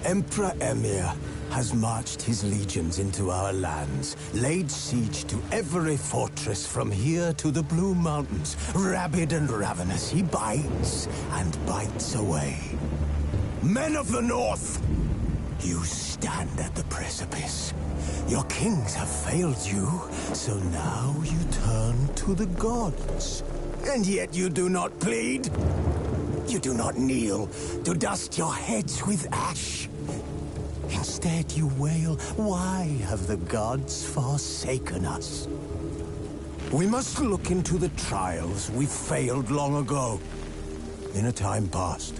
Emperor Emhyr has marched his legions into our lands, laid siege to every fortress from here to the Blue Mountains. Rabid and ravenous, he bites and bites away. Men of the North, you stand at the precipice. Your kings have failed you, so now you turn to the gods. And yet you do not plead. You do not kneel to dust your heads with ash. Instead you wail, why have the gods forsaken us? We must look into the trials we failed long ago. In a time past,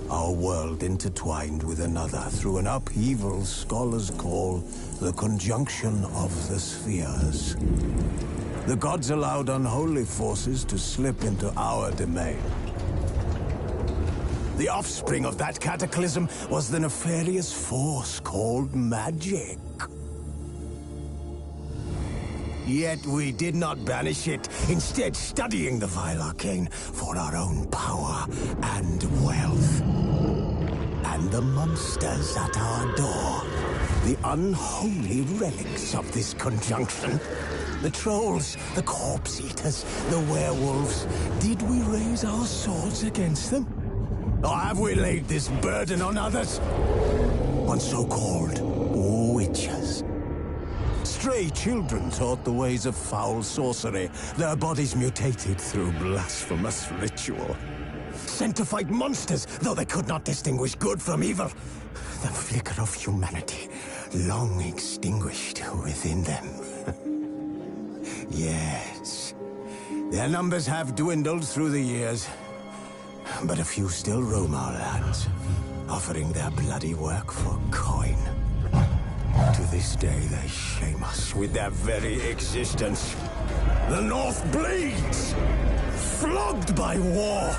our world intertwined with another through an upheaval scholars call the conjunction of the spheres. The gods allowed unholy forces to slip into our domain. The offspring of that cataclysm was the nefarious force called magic. Yet we did not banish it, instead studying the vile arcane for our own power and wealth. And the monsters at our door, the unholy relics of this conjunction. The trolls, the corpse-eaters, the werewolves. Did we raise our swords against them? Or have we laid this burden on others? On so-called witches. Stray children taught the ways of foul sorcery, their bodies mutated through blasphemous ritual. Sent to fight monsters, though they could not distinguish good from evil. The flicker of humanity, long extinguished within them. Yes, their numbers have dwindled through the years. But a few still roam our lands, offering their bloody work for coin. To this day, they shame us with their very existence. The North bleeds, flogged by war.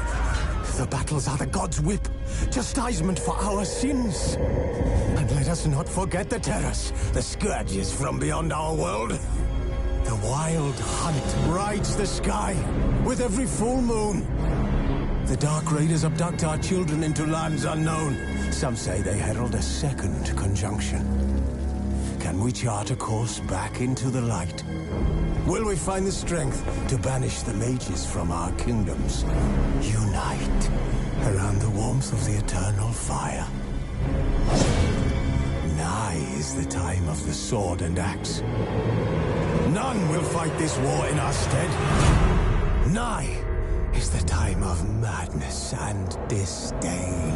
The battles are the gods' whip, chastisement for our sins. And let us not forget the terrors, the scourges from beyond our world. The wild hunt rides the sky with every full moon. The Dark Raiders abduct our children into lands unknown. Some say they herald a second conjunction. Can we chart a course back into the light? Will we find the strength to banish the mages from our kingdoms? Unite around the warmth of the eternal fire. Nigh is the time of the sword and axe. None will fight this war in our stead. Nigh is the time of madness and disdain.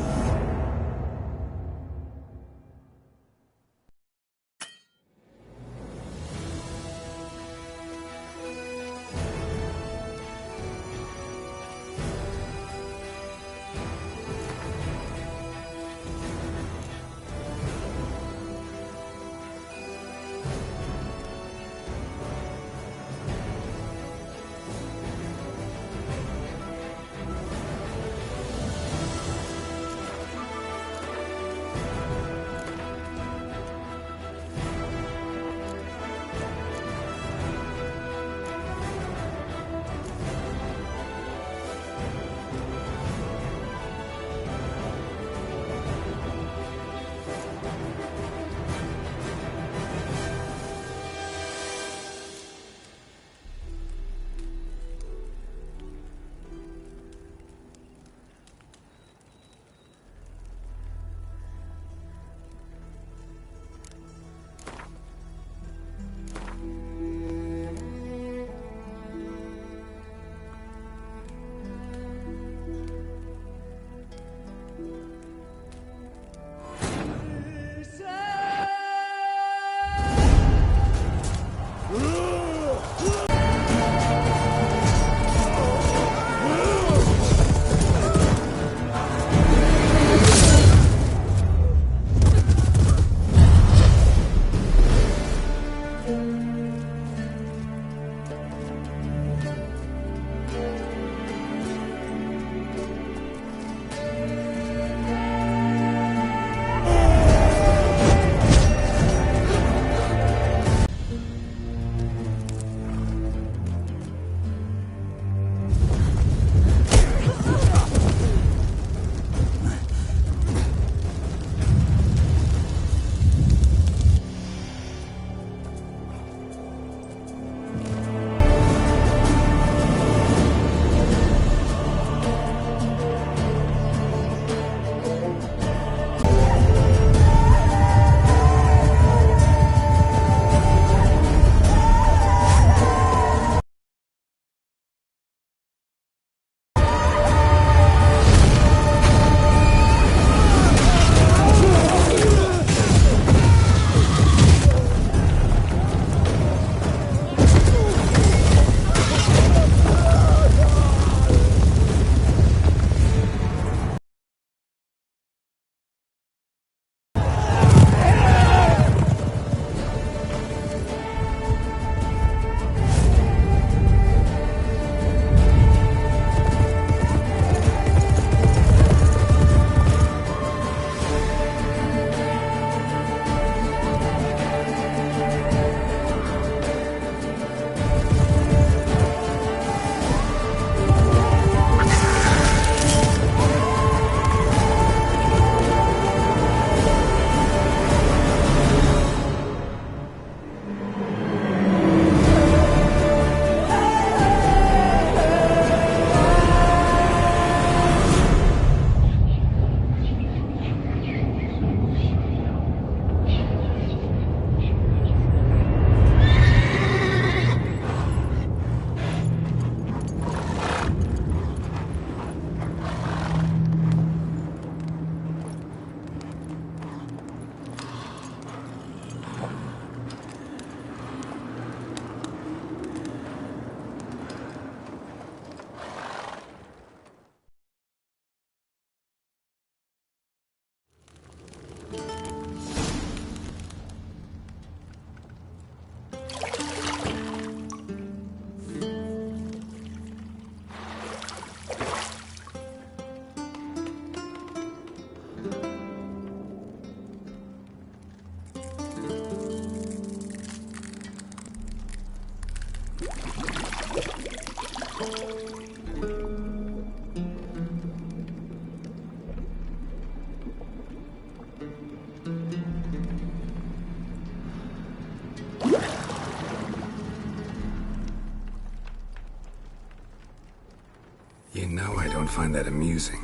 don't find that amusing.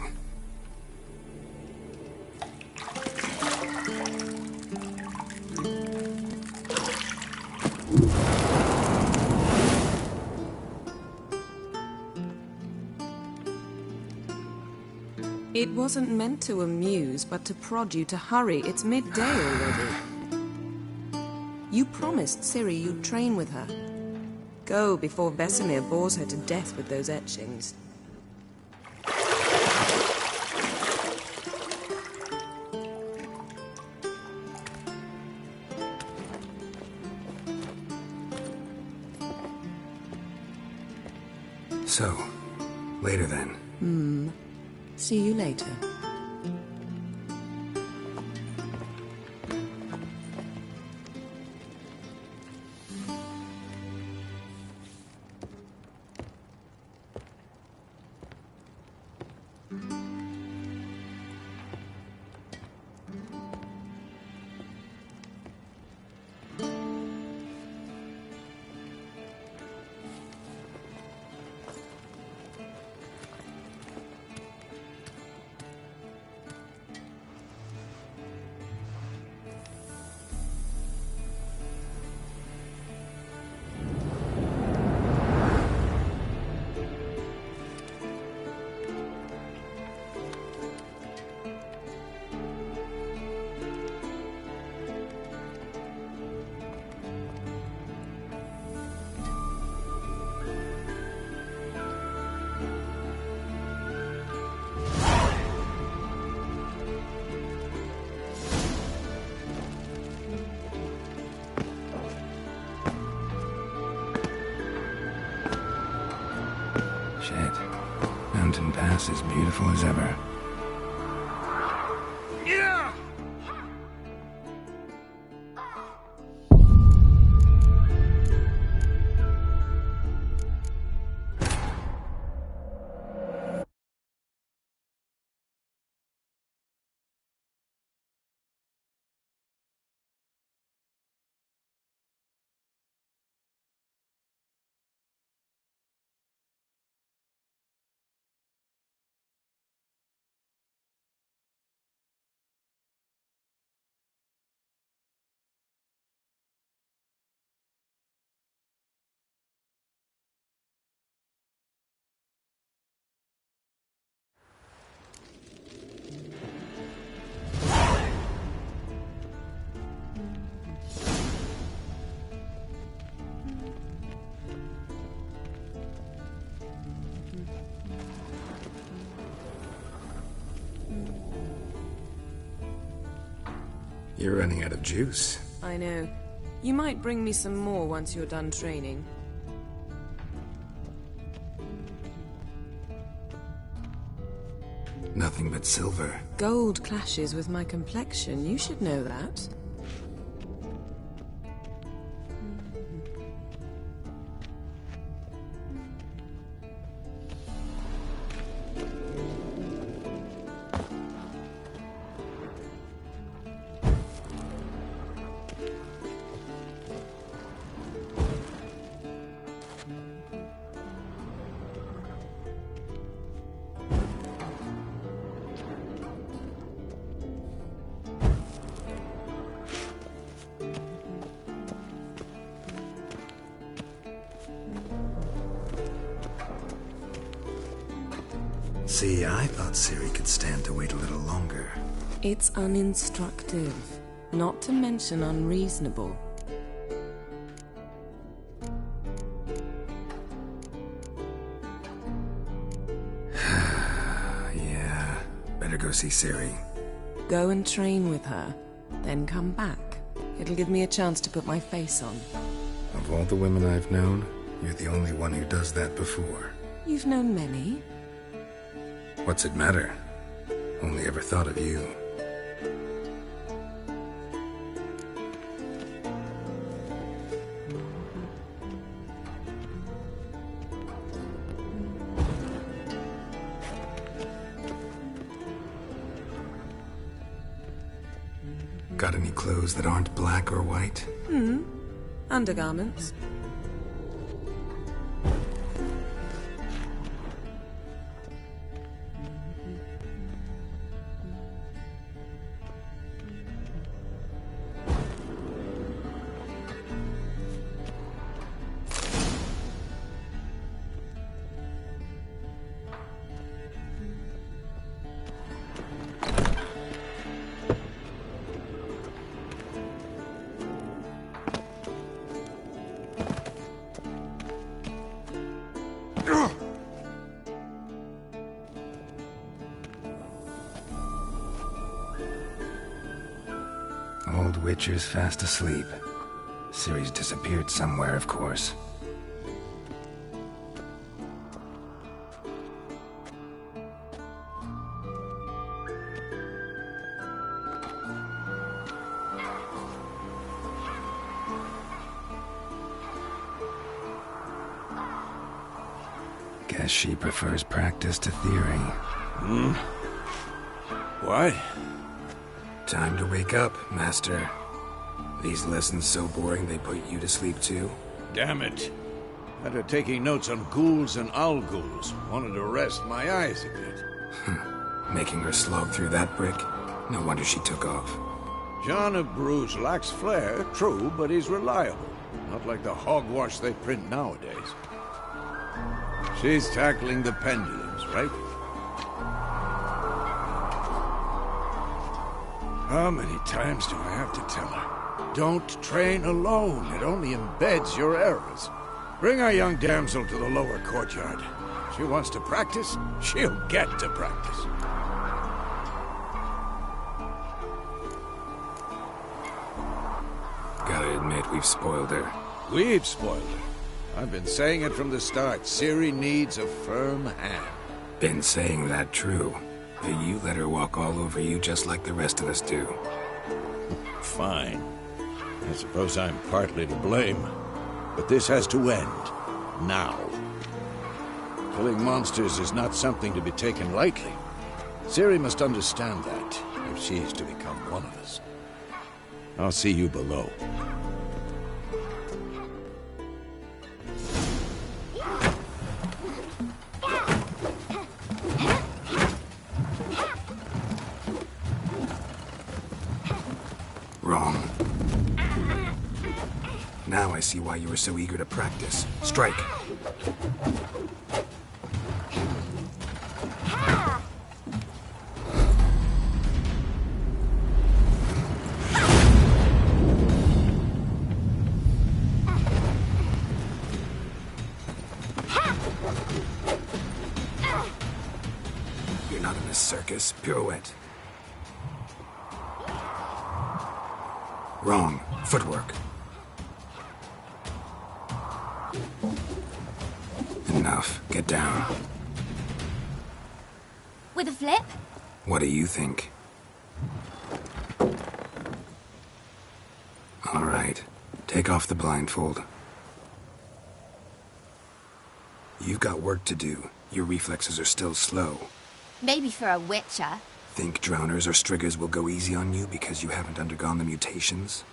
It wasn't meant to amuse, but to prod you to hurry. It's midday already. You promised Ciri you'd train with her. Go before Vesemir bores her to death with those etchings. So, later then. See you later. Shit. Mountain Pass is beautiful as ever. Yeah! You're running out of juice. I know. You might bring me some more once you're done training. Nothing but silver. Gold clashes with my complexion. You should know that. See, I thought Ciri could stand to wait a little longer. It's uninstructive, not to mention unreasonable. Yeah, better go see Ciri. Go and train with her, then come back. It'll give me a chance to put my face on. Of all the women I've known, you're the only one who does that before. You've known many. What's it matter? Only ever thought of you. Got any clothes that aren't black or white? Undergarments. Old Witcher's fast asleep. Ciri's disappeared somewhere, of course. Guess she prefers practice to theory. What? Time to wake up, Master. These lessons so boring they put you to sleep too? Damn it. After taking notes on ghouls and owl-ghouls, wanted to rest my eyes a bit. Making her slog through that brick? No wonder she took off. John of Bruges lacks flair, true, but he's reliable. Not like the hogwash they print nowadays. She's tackling the pendulums, right? How many times do I have to tell her? Don't train alone. It only embeds your errors. Bring our young damsel to the lower courtyard. She wants to practice, she'll get to practice. Gotta admit, we've spoiled her. We've spoiled her. I've been saying it from the start. Ciri needs a firm hand. Been saying that true. But you let her walk all over you just like the rest of us do. Fine. I suppose I'm partly to blame. But this has to end. Now. Killing monsters is not something to be taken lightly. Ciri must understand that, if she is to become one of us. I'll see you below. Wrong. Now I see why you were so eager to practice. Strike. You're not in a circus. Pirouette. Wrong. Footwork. Enough. Get down. With a flip? What do you think? All right. Take off the blindfold. You've got work to do. Your reflexes are still slow. Maybe for a witcher. Think drowners or striggers will go easy on you because you haven't undergone the mutations?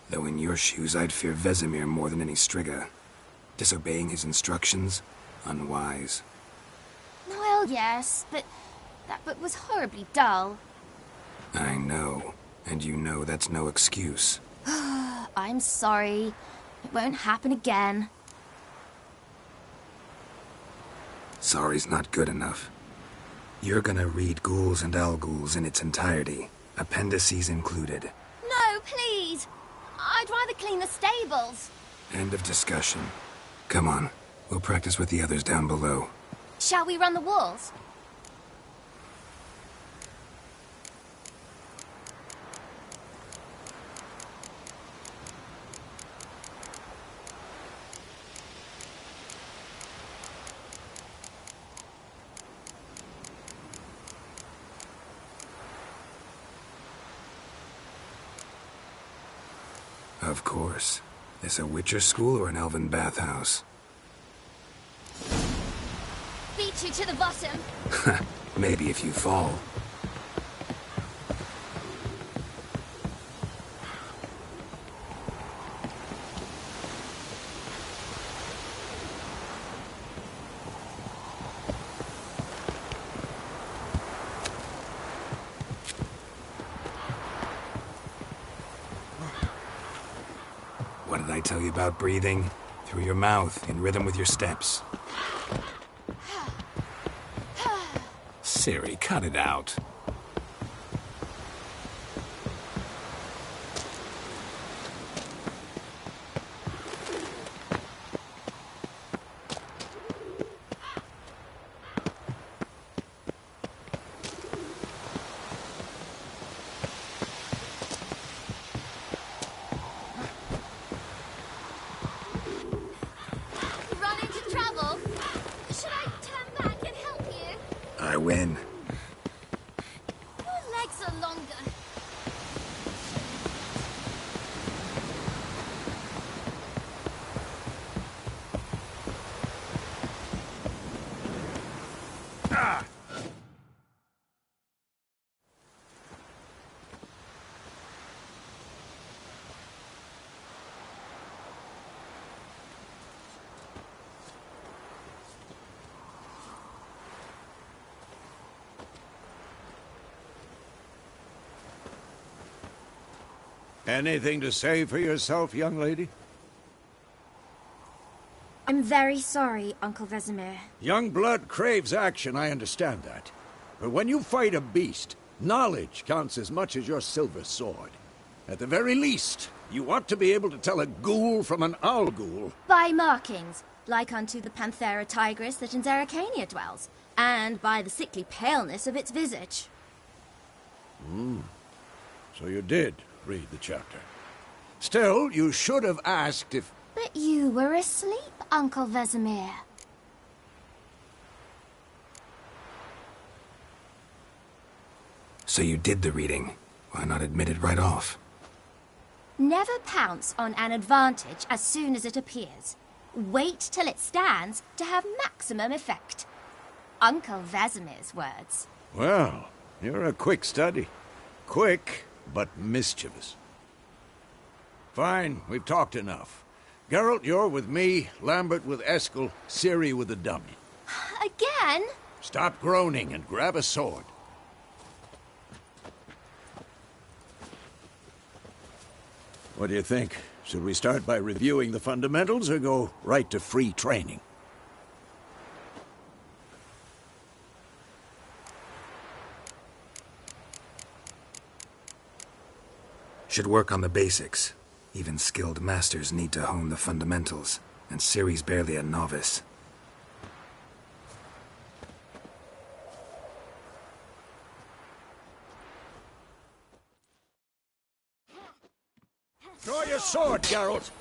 Though in your shoes, I'd fear Vesemir more than any strigger. Disobeying his instructions? Unwise. Well, yes, but that book was horribly dull. I know. And you know that's no excuse. I'm sorry. It won't happen again. Sorry's not good enough. You're gonna read Ghouls and Owl-Ghouls in its entirety, appendices included. No, please! I'd rather clean the stables. End of discussion. Come on, we'll practice with the others down below. Shall we run the walls? Of course. This a Witcher school or an elven bathhouse? Beat you to the bottom. Maybe if you fall. What did I tell you about breathing? Through your mouth, in rhythm with your steps. Ciri, cut it out. so longer. Anything to say for yourself, young lady? I'm very sorry, Uncle Vesemir. Young blood craves action, I understand that. But when you fight a beast, knowledge counts as much as your silver sword. At the very least, you ought to be able to tell a ghoul from an owl ghoul. By markings, like unto the Panthera tigris that in Zerrikania dwells, and by the sickly paleness of its visage. So you did read the chapter. Still, you should have asked if... But you were asleep, Uncle Vesemir. So you did the reading. Why not admit it right off? Never pounce on an advantage as soon as it appears. Wait till it stands to have maximum effect. Uncle Vesemir's words. Well, you're a quick study. Quick, but mischievous. Fine, we've talked enough. Geralt, you're with me, Lambert with Eskel, Ciri with the dummy. Again? Stop groaning and grab a sword. What do you think? Should we start by reviewing the fundamentals or go right to free training? Should work on the basics. Even skilled masters need to hone the fundamentals, and Ciri's barely a novice. Draw your sword, Geralt!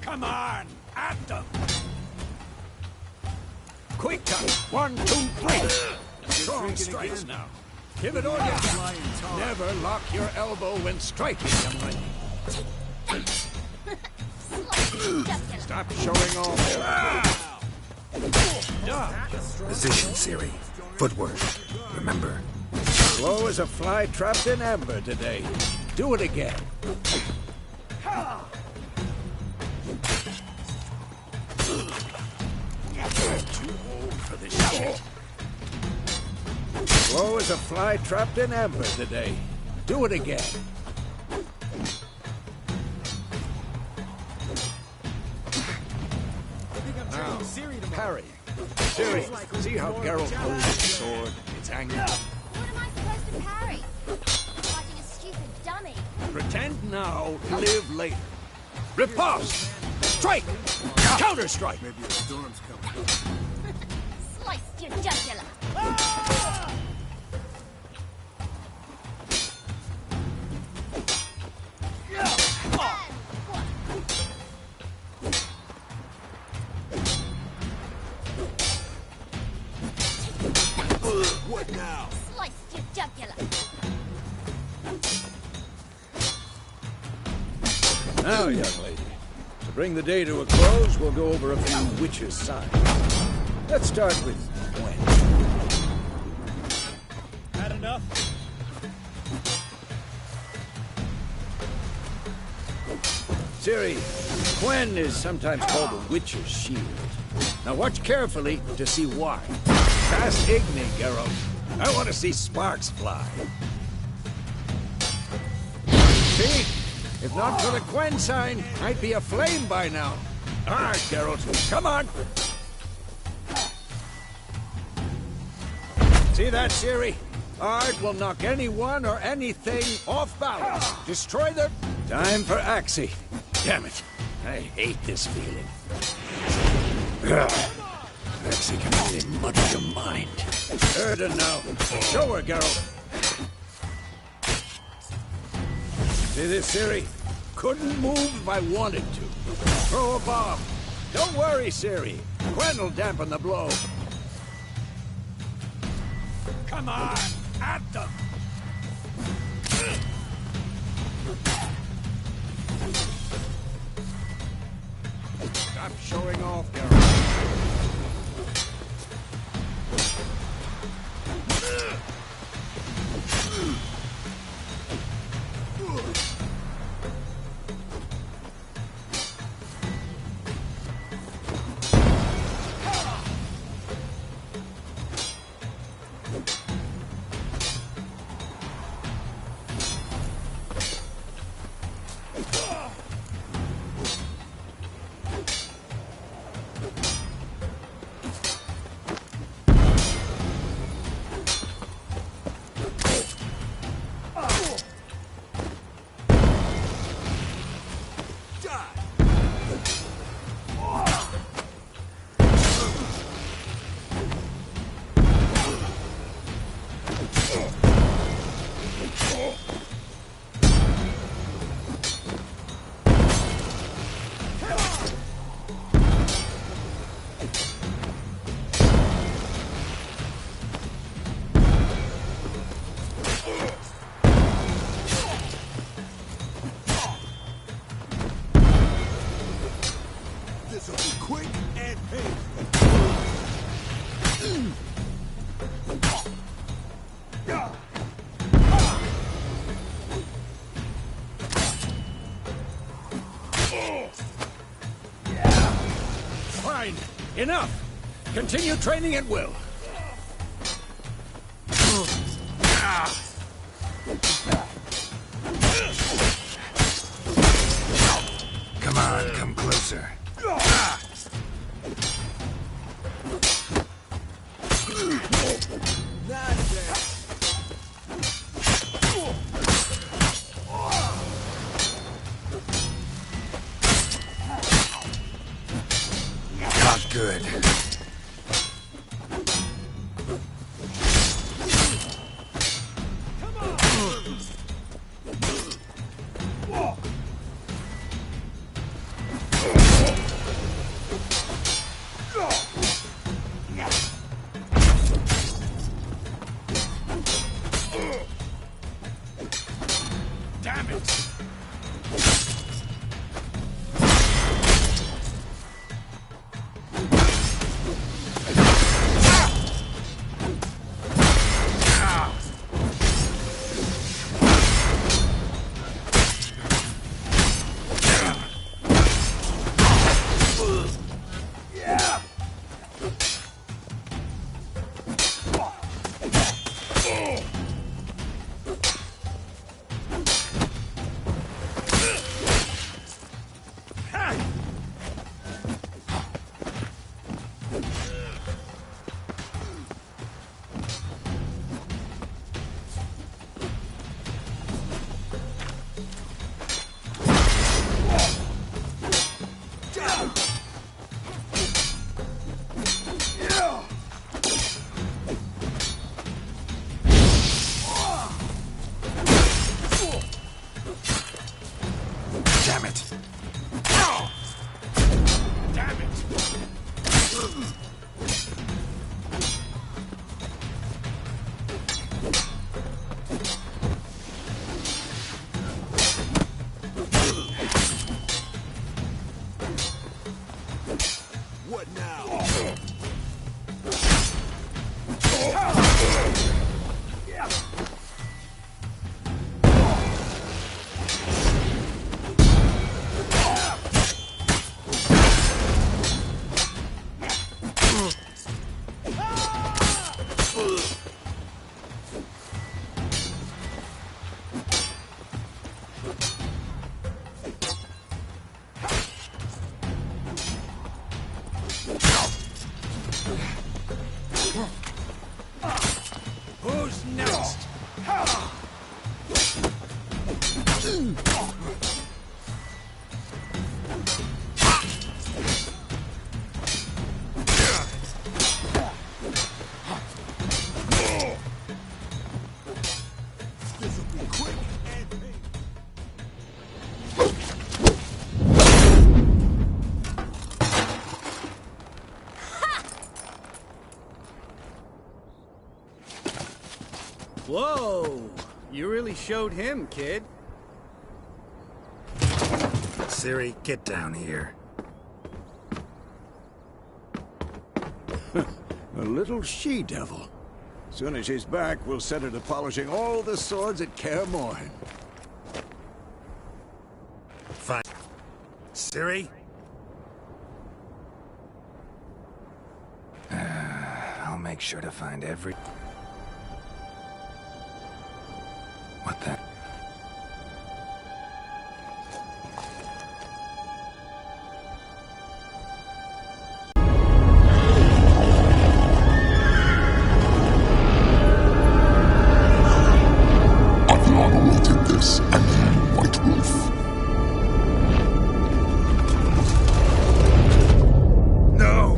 Come on, at them! Quick time! 1, 2, 3! Strong strikes now. Give it all you got. Never lock your elbow when striking, young lady. Stop showing off. Position, Ciri. Footwork. Remember. Slow as a fly trapped in amber today. Do it again. Too old for this shit. Slow as a fly trapped in amber today. Do it again. Now, parry. Ciri, see how Geralt holds his sword? It's angry. What am I supposed to parry? Fighting a stupid dummy. Pretend now, live later. Riposte! Strike! Counter-strike! Maybe a storm's coming. Slice your jugular. What now? Slice your jugular. Now, young lady, to bring the day to a close, we'll go over a few witches' signs. Let's start with Gwen. Had enough? Ciri, Gwen is sometimes called the witch's shield. Now watch carefully to see why. Cast Igni, Geralt. I want to see sparks fly. See? If not for the Gwen sign, I'd be aflame by now. All right, Geralt, come on. See that, Ciri? Art will knock anyone or anything off balance. Destroy them. Time for Axii. Damn it. I hate this feeling. Axii can only muddy your mind. Erda now. Show her, Geralt. See this, Ciri? Couldn't move if I wanted to. Throw a bomb. Don't worry, Ciri. Gwen'll dampen the blow. Come on! At them! Stop showing off, Geralt. This'll be quick and painful. Fine. Enough. Continue training at will. Come on, come closer. Not good. Damn it! Whoa! You really showed him, kid. Ciri, get down here. A little she-devil. Soon as she's back, we'll set her to polishing all the swords at Kaer Morhen. Fine. Ciri? I'll make sure to find every... What the... Aviana did this, and you, White Wolf. No!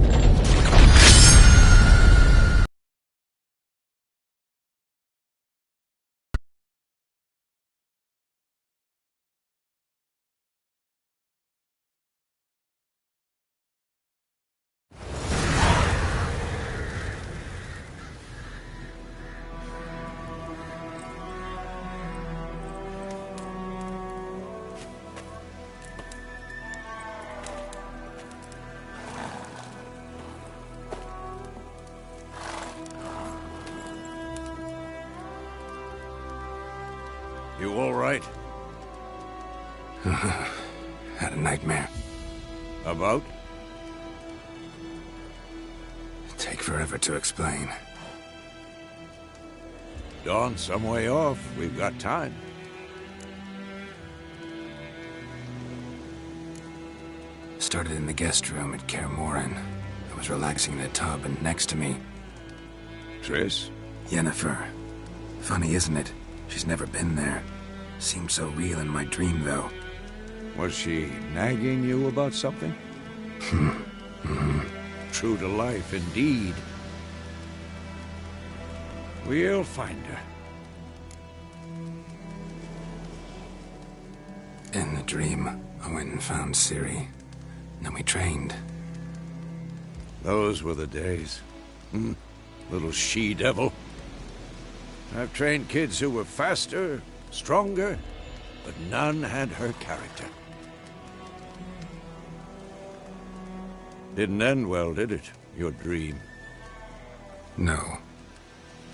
You all right? Had a nightmare. About? Take forever to explain. Dawn's some way off. We've got time. Started in the guest room at Kaer Morhen. I was relaxing in a tub, and next to me... Triss? Yennefer. Funny, isn't it? She's never been there. Seemed so real in my dream, though. Was she nagging you about something? True to life, indeed. We'll find her. In the dream, I went and found Ciri. Then we trained. Those were the days. Little she-devil. I've trained kids who were faster, stronger, but none had her character. Didn't end well, did it? Your dream? No.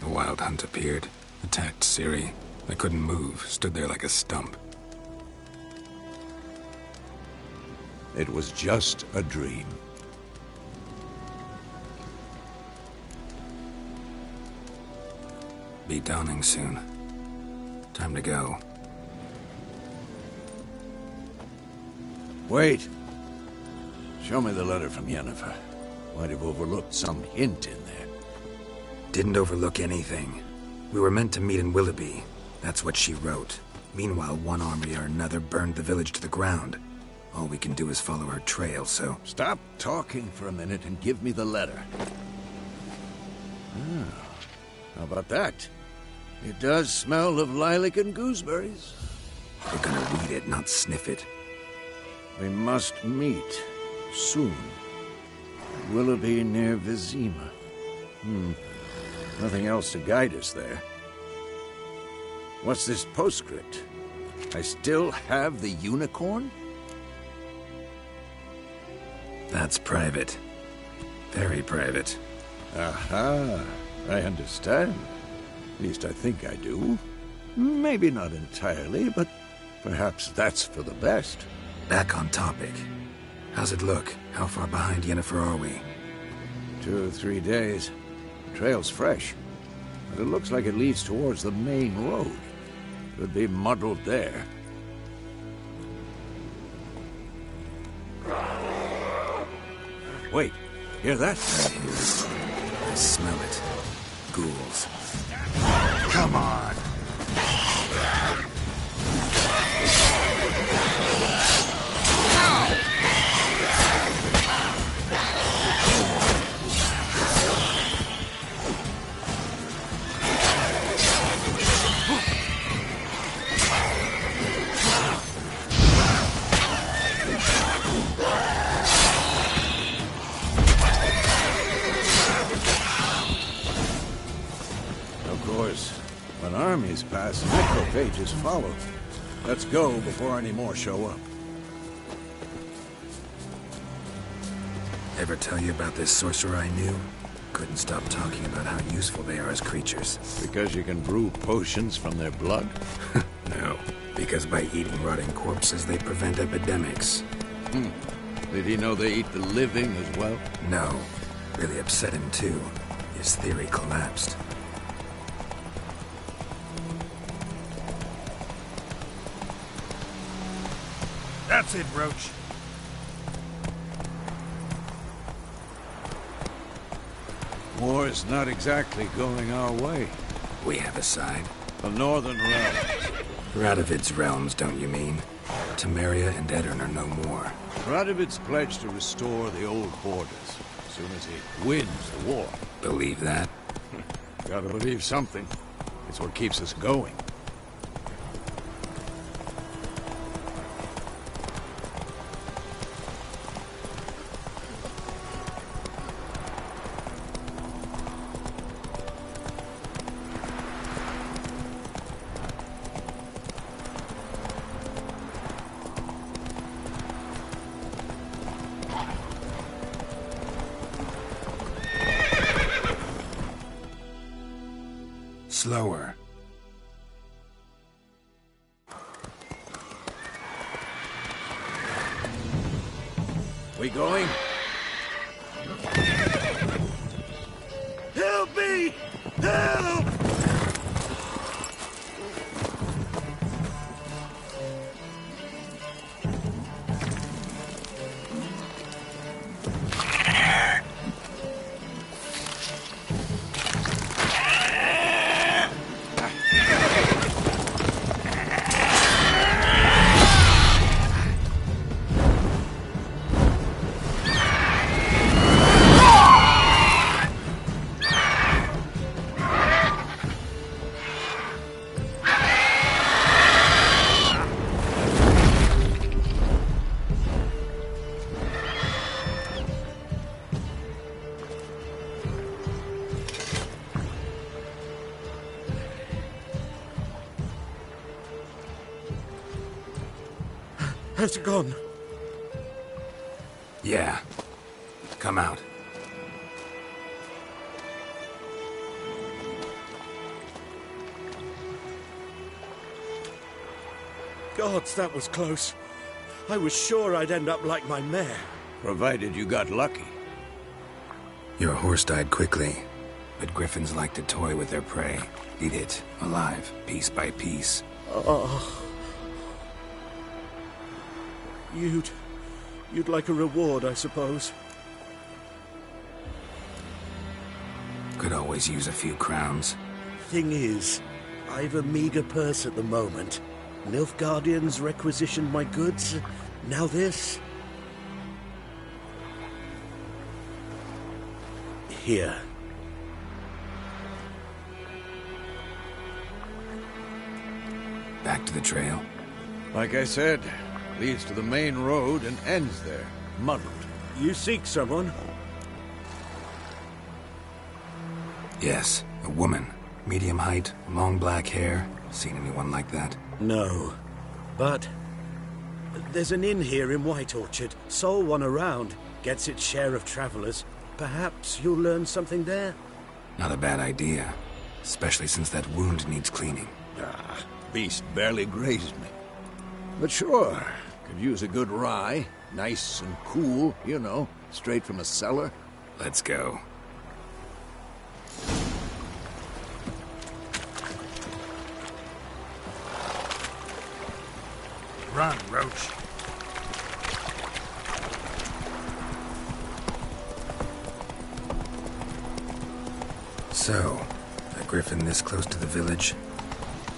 The Wild Hunt appeared, attacked Ciri. I couldn't move, stood there like a stump. It was just a dream. Be dawning soon. Time to go. Wait. Show me the letter from Yennefer. Might have overlooked some hint in there. Didn't overlook anything. We were meant to meet in Willoughby. That's what she wrote. Meanwhile, one army or another burned the village to the ground. All we can do is follow her trail, so... Stop talking for a minute and give me the letter. How about that? It does smell of lilac and gooseberries. We're gonna read it, not sniff it. We must meet soon. Willoughby near Vizima. Nothing else to guide us there. What's this postscript? I still have the unicorn? That's private. Very private. Aha, I understand. At least I think I do. Maybe not entirely, but perhaps that's for the best. Back on topic. How's it look? How far behind Yennefer are we? 2 or 3 days. The trail's fresh, but it looks like it leads towards the main road. Could be muddled there. Wait, hear that? I hear it. I smell it. Ghouls. Come on. Of course, when armies pass, necrophages follow. Let's go before any more show up. Ever tell you about this sorcerer I knew? Couldn't stop talking about how useful they are as creatures. Because you can brew potions from their blood? No, because by eating rotting corpses, they prevent epidemics. Did he know they eat the living as well? No. Really upset him, too. His theory collapsed. That's it, Roach. War's not exactly going our way. We have a side. The Northern Realms. Radovid's realms, don't you mean? Temeria and Edirn are no more. Radovid's pledged to restore the old borders as soon as he wins the war. Believe that? Gotta believe something. It's what keeps us going. Slower. We going? Help me! Help! Has it gone? Yeah. Come out. Gods, that was close. I was sure I'd end up like my mare. Provided you got lucky. Your horse died quickly, but griffins like to toy with their prey. Eat it, alive, piece by piece. Oh. You'd like a reward, I suppose. Could always use a few crowns. Thing is, I've a meager purse at the moment. Nilfgaardians requisitioned my goods. Now this. Here. Back to the trail. Like I said, leads to the main road and ends there, muddled. You seek someone? Yes, a woman. Medium height, long black hair. Seen anyone like that? No. But there's an inn here in White Orchard. Sole one around. Gets its share of travelers. Perhaps you'll learn something there? Not a bad idea. Especially since that wound needs cleaning. Beast barely grazed me. But sure, could use a good rye. Nice and cool, you know, straight from a cellar. Let's go. Run, Roach. So, a griffin this close to the village?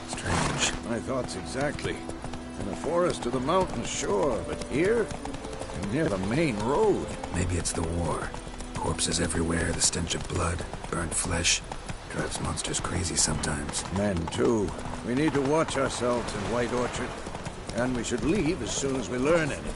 Strange. My thoughts exactly. In the forest or the mountains, sure, but here? And near the main road. Maybe it's the war. Corpses everywhere, the stench of blood, burnt flesh. Drives monsters crazy sometimes. Men, too. We need to watch ourselves in White Orchard. And we should leave as soon as we learn anything.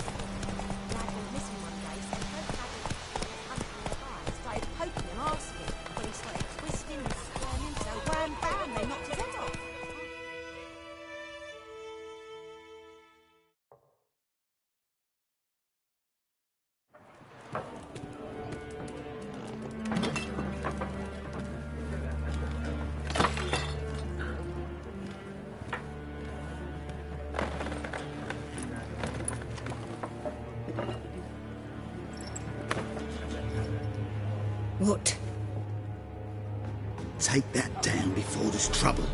What? Take that down before there's trouble.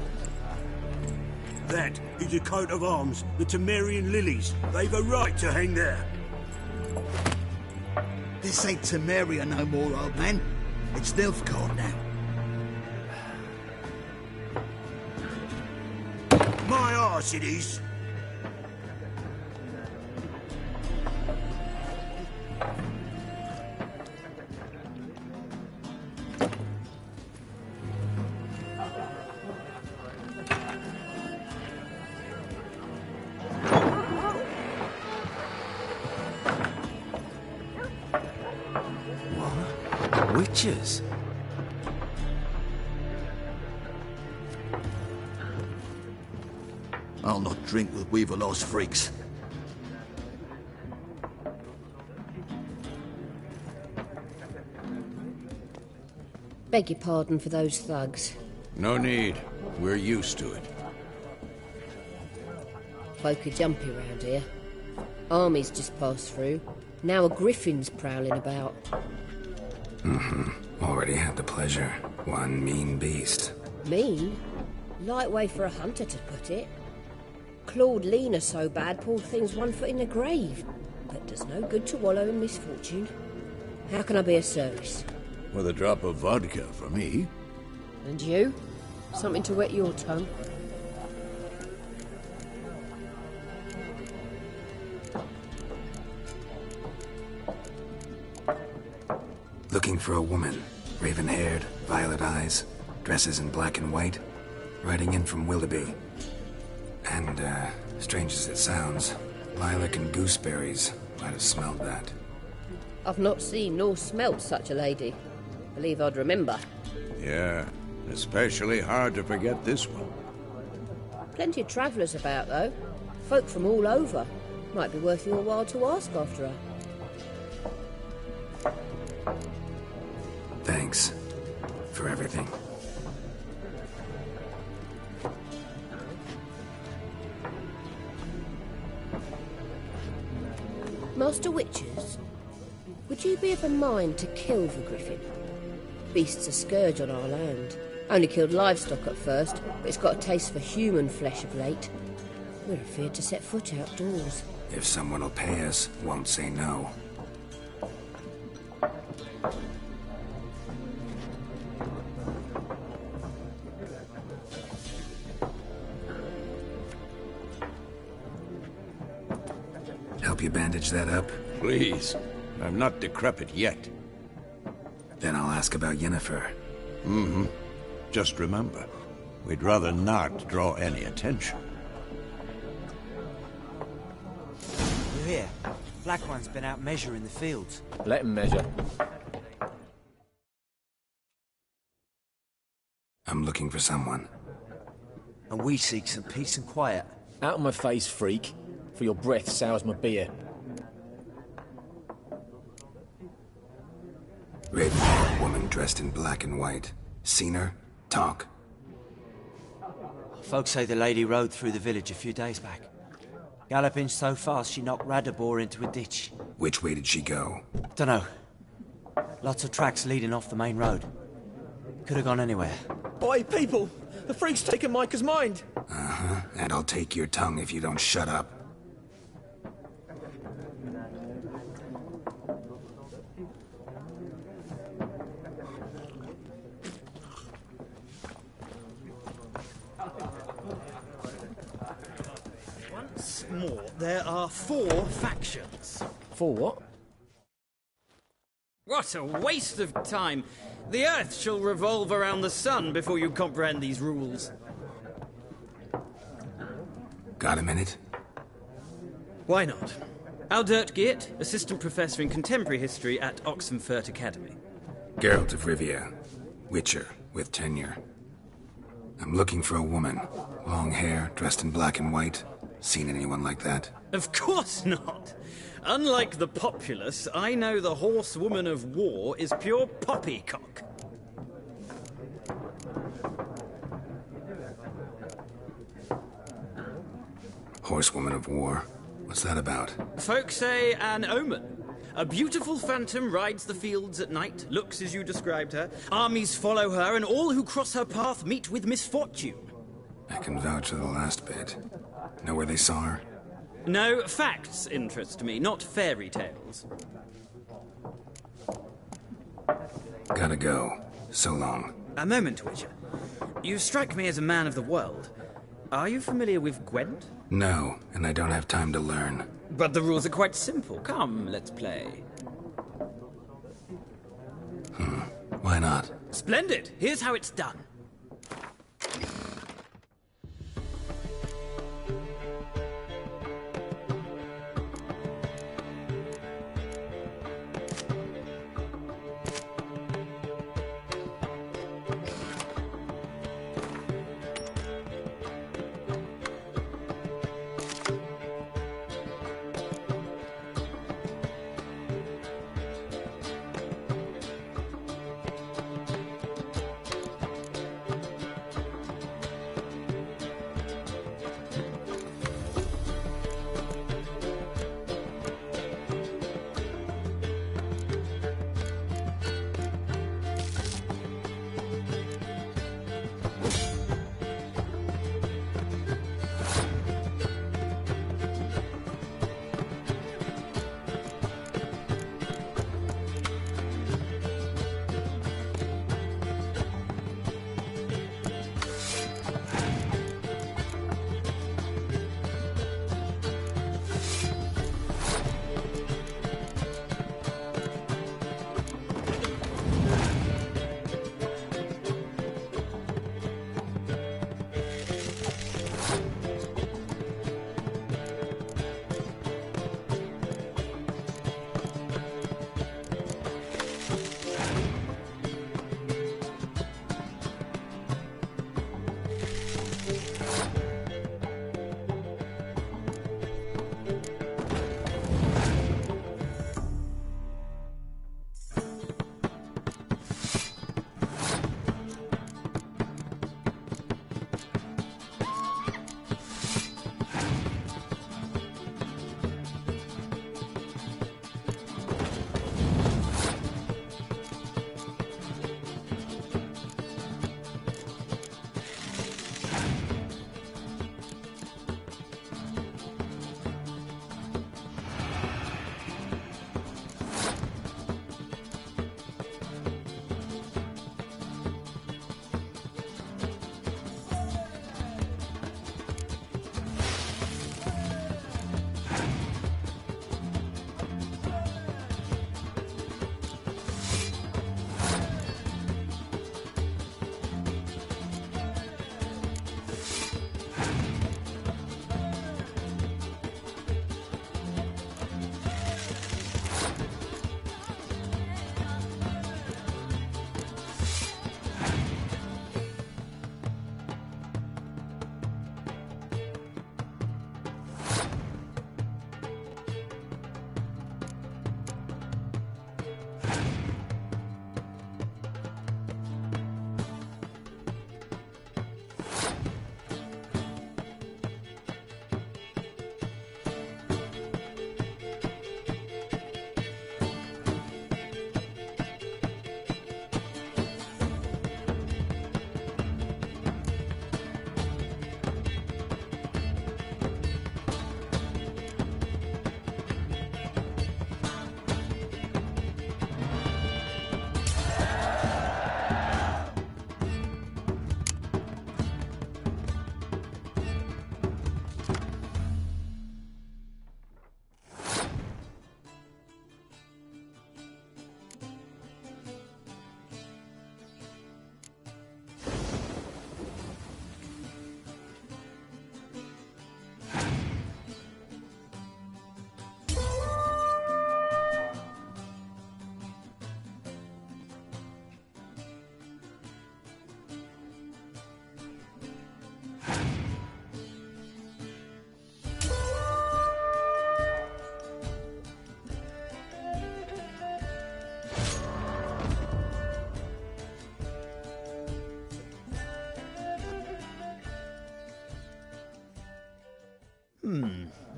That is a coat of arms, the Temerian lilies. They've a right to hang there. This ain't Temeria no more, old man. It's Nilfgaard now. My arse it is. Witches? I'll not drink with Weaverlaw's freaks. Beg your pardon for those thugs. No need. We're used to it. Folk are jumpy round here. Armies just passed through. Now a griffin's prowling about. Already had the pleasure. One mean beast. Mean? Light way for a hunter to put it. Clawed Lena so bad, poor thing's 1 foot in the grave. But does no good to wallow in misfortune. How can I be of service? With a drop of vodka for me. And you? Something to wet your tongue? Looking for a woman. Raven-haired, violet eyes, dresses in black and white. Riding in from Willoughby. And, strange as it sounds, lilac and gooseberries. Might have smelled that. I've not seen nor smelt such a lady. Believe I'd remember. Yeah, especially hard to forget this one. Plenty of travellers about, though. Folk from all over. Might be worth your while to ask after her. Thanks. For everything. Master Witchers, would you be of a mind to kill the griffin? Beast's a scourge on our land. Only killed livestock at first, but it's got a taste for human flesh of late. We're afeard to set foot outdoors. If someone will pay us, won't say no. Help you bandage that up? Please. I'm not decrepit yet. Then I'll ask about Yennefer. Just remember, we'd rather not draw any attention. You hear? Black One's been out measuring the fields. Let him measure. I'm looking for someone. And we seek some peace and quiet. Out of my face, freak. For your breath sours my beer. Raven-haired woman dressed in black and white. Seen her? Talk. Folks say the lady rode through the village a few days back. Galloping so fast she knocked Radabor into a ditch. Which way did she go? Dunno. Lots of tracks leading off the main road. Could have gone anywhere. Oi, people! The freak's taken Micah's mind! And I'll take your tongue if you don't shut up. Once more, there are 4 factions. 4 what? What a waste of time! The Earth shall revolve around the sun before you comprehend these rules. Got a minute? Why not? Aldert Geert, Assistant Professor in Contemporary History at Oxenfurt Academy. Geralt of Rivia. Witcher, with tenure. I'm looking for a woman. Long hair, dressed in black and white. Seen anyone like that? Of course not! Unlike the populace, I know the horsewoman of war is pure poppycock. Horsewoman of war? What's that about? Folk say an omen. A beautiful phantom rides the fields at night, looks as you described her. Armies follow her, and all who cross her path meet with misfortune. I can vouch for the last bit. Know where they saw her? No, facts interest me, not fairy tales. Gotta go. So long. A moment, Witcher. You strike me as a man of the world. Are you familiar with Gwent? No, and I don't have time to learn. But the rules are quite simple. Come, let's play. Why not? Splendid! Here's how it's done.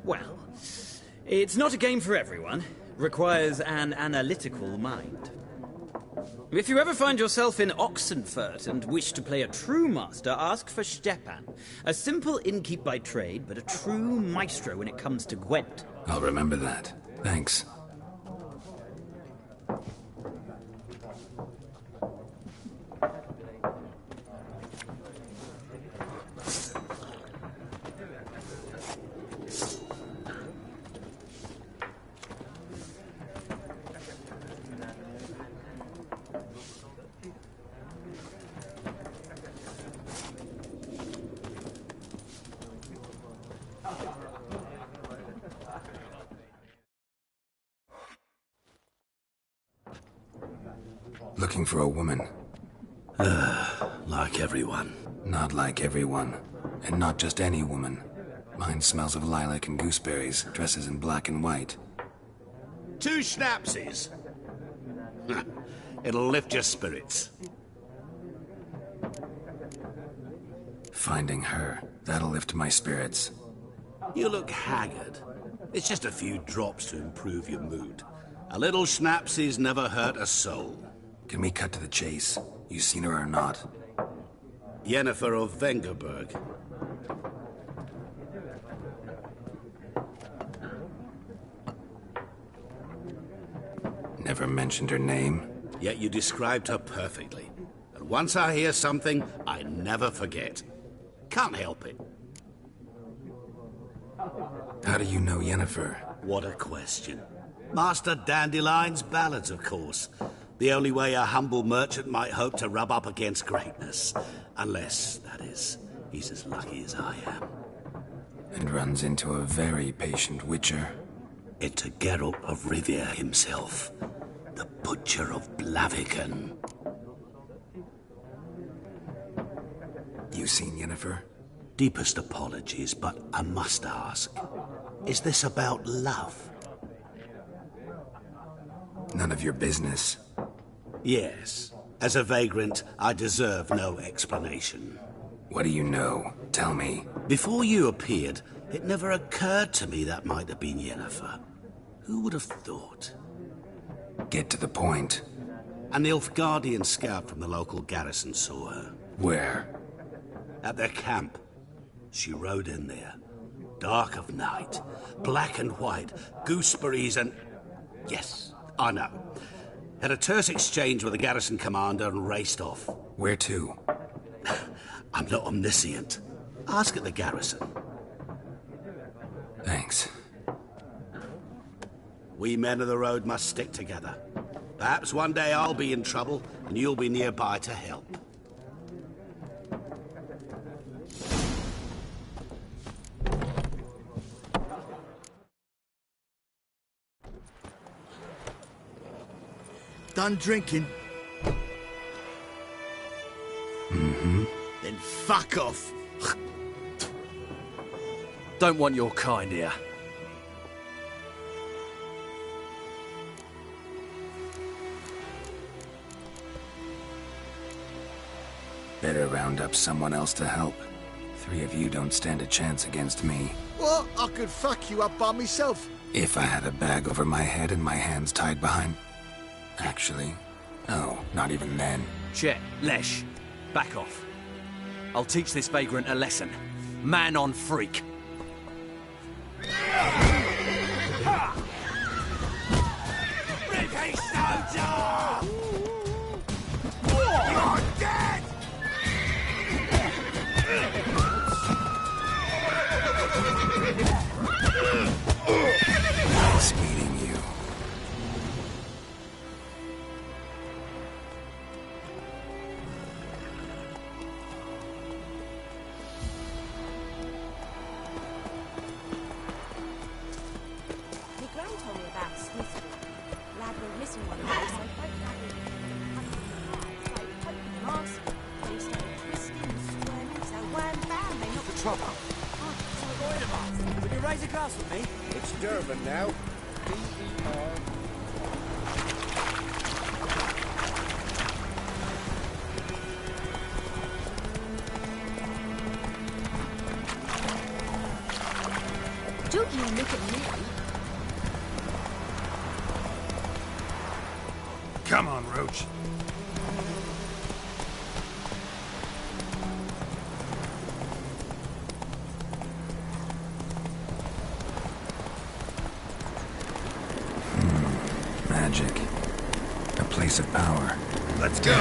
Well, it's not a game for everyone. requires an analytical mind. If you ever find yourself in Oxenfurt and wish to play a true master, ask for Stepan. A simple innkeep by trade, but a true maestro when it comes to Gwent. I'll remember that. Thanks. Looking for a woman. Like everyone. Not like everyone. And not just any woman. Mine smells of lilac and gooseberries, dresses in black and white. 2 schnapsies. It'll lift your spirits. Finding her, that'll lift my spirits. You look haggard. It's just a few drops to improve your mood. A little schnapsies never hurt a soul. Can we cut to the chase? You seen her or not? Yennefer of Vengerberg. Never mentioned her name. Yet you described her perfectly. And once I hear something, I never forget. Can't help it. How do you know Yennefer? What a question. Master Dandelion's ballads, of course. The only way a humble merchant might hope to rub up against greatness. Unless, that is, he's as lucky as I am. And runs into a very patient witcher. Into Geralt of Rivia himself. The Butcher of Blaviken. You seen Yennefer? Deepest apologies, but I must ask. Is this about love? None of your business. Yes. As a vagrant, I deserve no explanation. What do you know? Tell me. Before you appeared, it never occurred to me that might have been Yennefer. Who would have thought? Get to the point. A Nilfgaardian scout from the local garrison saw her. Where? At their camp. She rode in there. Dark of night. Black and white. Gooseberries and... Yes, I know. Had a terse exchange with the garrison commander and raced off. Where to? I'm not omniscient. Ask at the garrison. Thanks. We men of the road must stick together. Perhaps one day I'll be in trouble and you'll be nearby to help. Done drinking? Mm-hmm. Then fuck off. Don't want your kind here. Better round up someone else to help. 3 of you don't stand a chance against me. What? I could fuck you up by myself. If I had a bag over my head and my hands tied behind... Actually, no, not even then. Chet, Lesh, back off. I'll teach this vagrant a lesson. Man on freak. Ricky Soldier! You're dead! Nice meeting you. It's Durban now. D-E-R. Don't you look at me. Come on, Roach. Magic. A place of power. Let's go!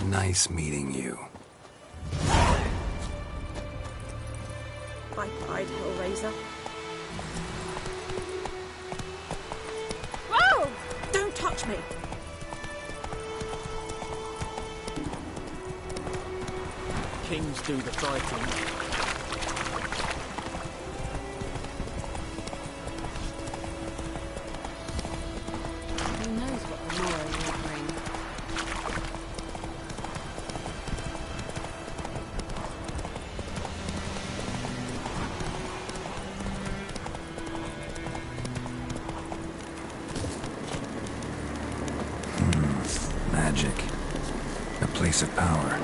Nice meeting you. Bye-bye, Hellraiser. Whoa! Don't touch me! Kings do the fighting. Who knows what the morrow will bring? Magic. A place of power.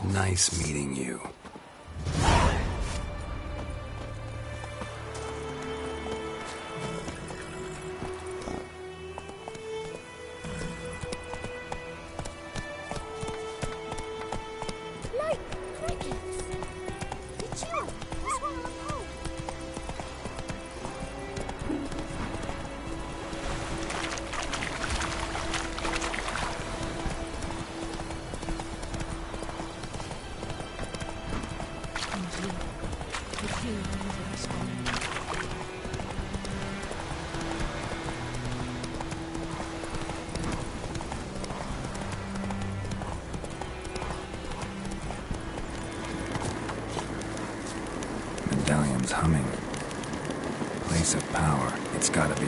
Nice meeting you. Like crickets. Did you swallow a pole? Medallion's humming. Place of power. It's gotta be.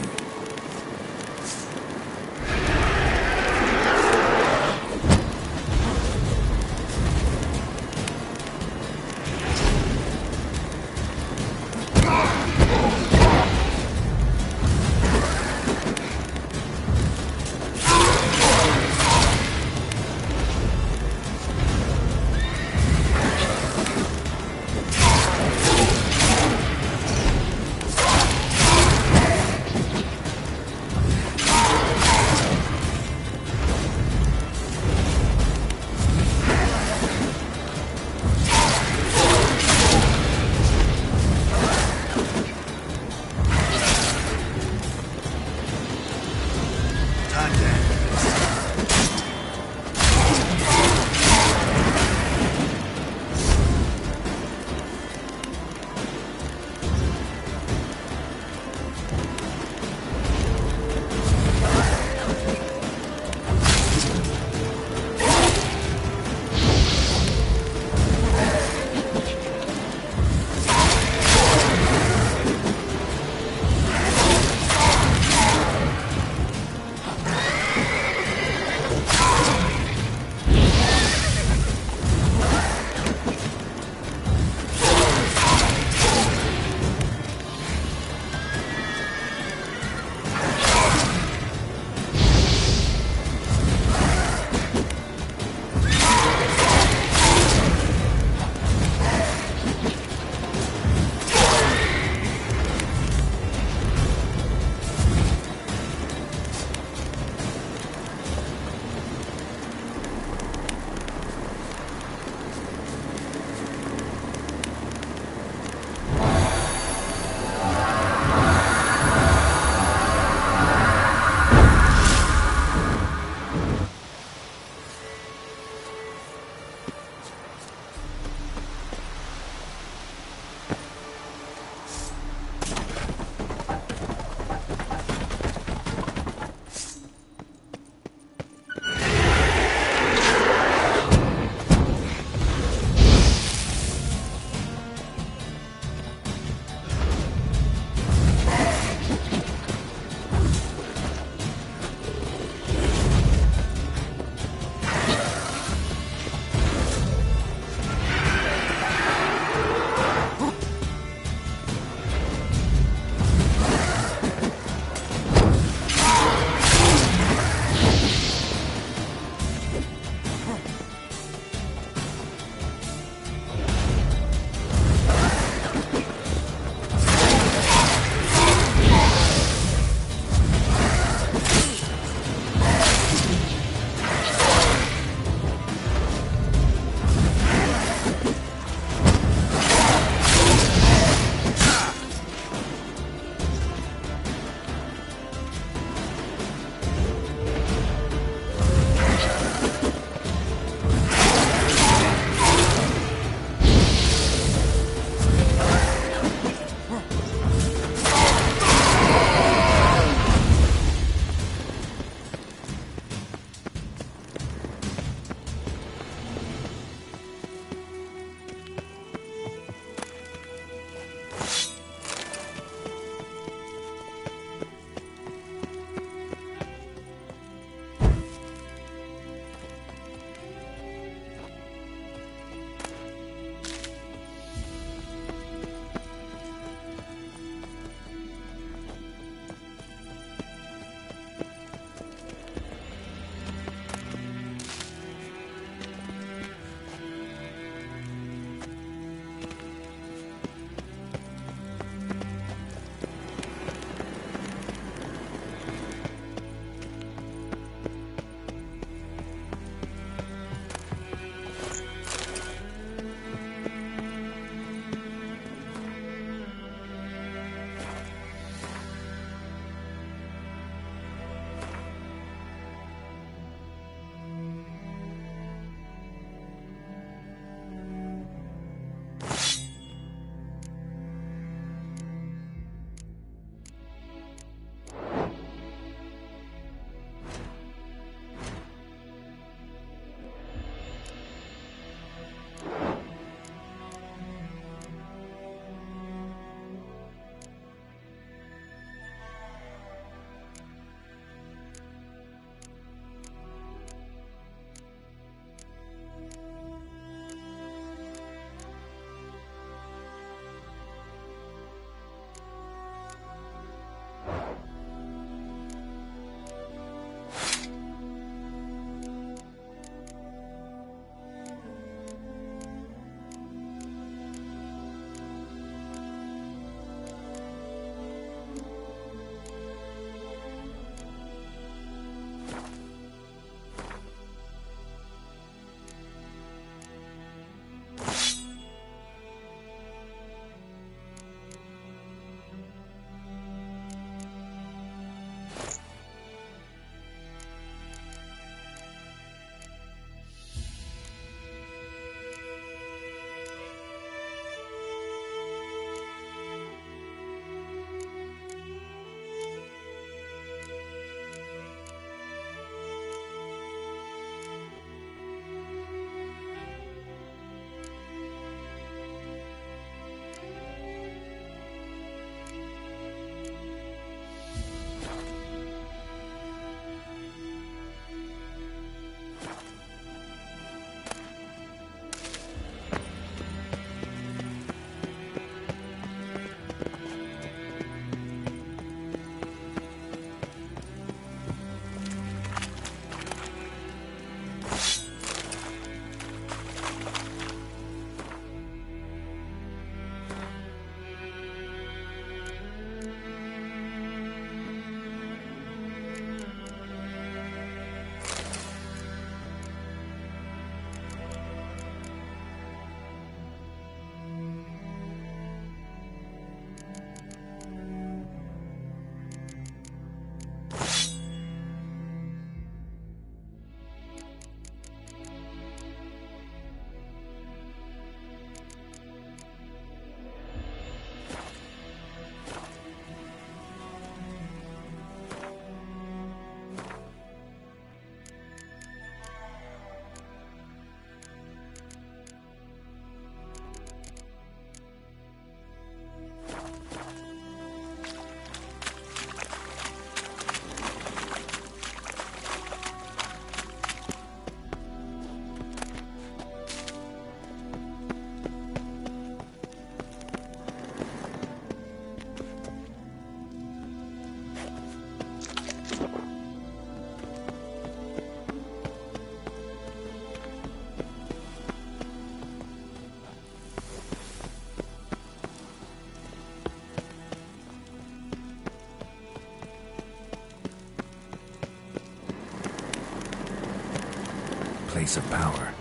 sense of power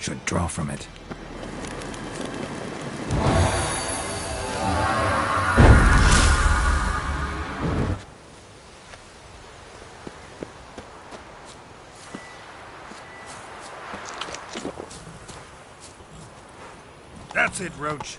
should draw from it. That's it, Roach.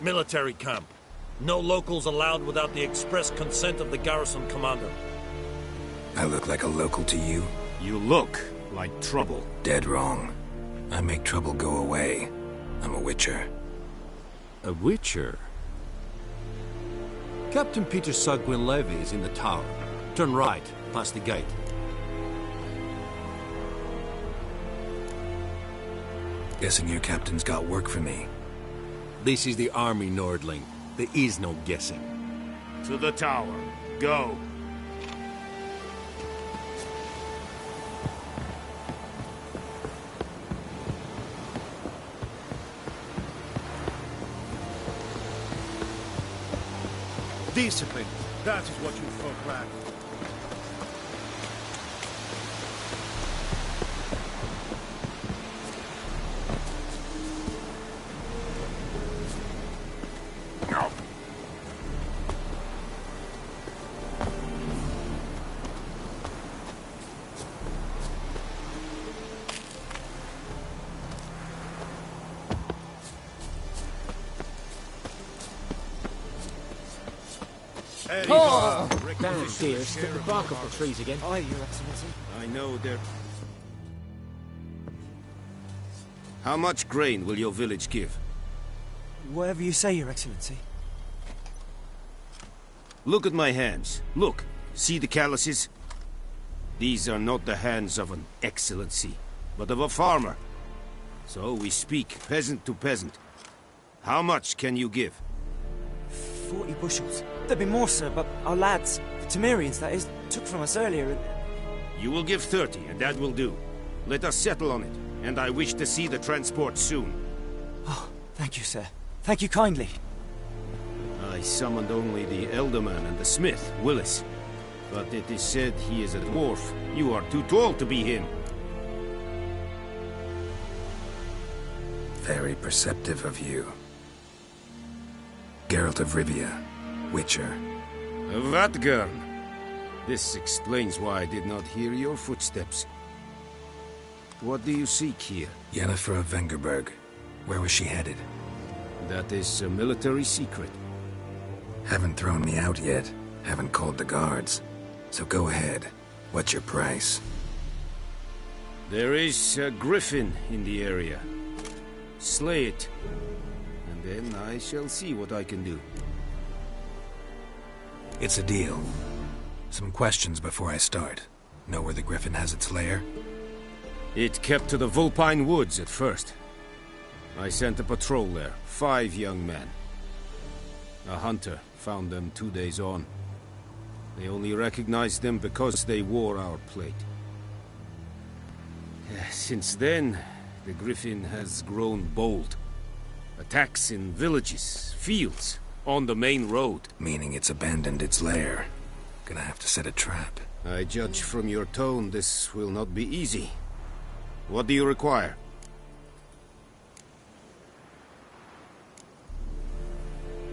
Military camp. No locals allowed without the express consent of the garrison commander. I look like a local to you? You look like trouble. Dead wrong. I make trouble go away. I'm a witcher. A witcher? Captain Peter Sugwin Levy is in the tower. Turn right, past the gate. Guessing your captain's got work for me. This is the army, Nordling. There is no guessing. To the tower. Go. Discipline. That is what you folk lack. Oh! Damn, dear, stick the bark off the trees again. Aye, Your Excellency. I know they're... How much grain will your village give? Whatever you say, Your Excellency. Look at my hands. Look. See the calluses? These are not the hands of an excellency, but of a farmer. So we speak peasant to peasant. How much can you give? 40 bushels. There'd be more, sir, but our lads, the Temerians, that is, took from us earlier and... You will give 30, and that will do. Let us settle on it, and I wish to see the transport soon. Oh, thank you, sir. Thank you kindly. I summoned only the Elderman and the smith, Willis. But it is said he is a dwarf. You are too tall to be him. Very perceptive of you. Geralt of Rivia, Witcher. Vatgern! This explains why I did not hear your footsteps. What do you seek here? Yennefer of Vengerberg. Where was she headed? That is a military secret. Haven't thrown me out yet. Haven't called the guards. So go ahead. What's your price? There is a griffin in the area. Slay it. And then I shall see what I can do. It's a deal. Some questions before I start. Know where the griffin has its lair? It kept to the Vulpine Woods at first. I sent a patrol there, 5 young men. A hunter found them 2 days on. They only recognized them because they wore our plate. Since then, the griffin has grown bold. Attacks in villages, fields, on the main road. Meaning it's abandoned its lair. Gonna have to set a trap. I judge from your tone this will not be easy. What do you require?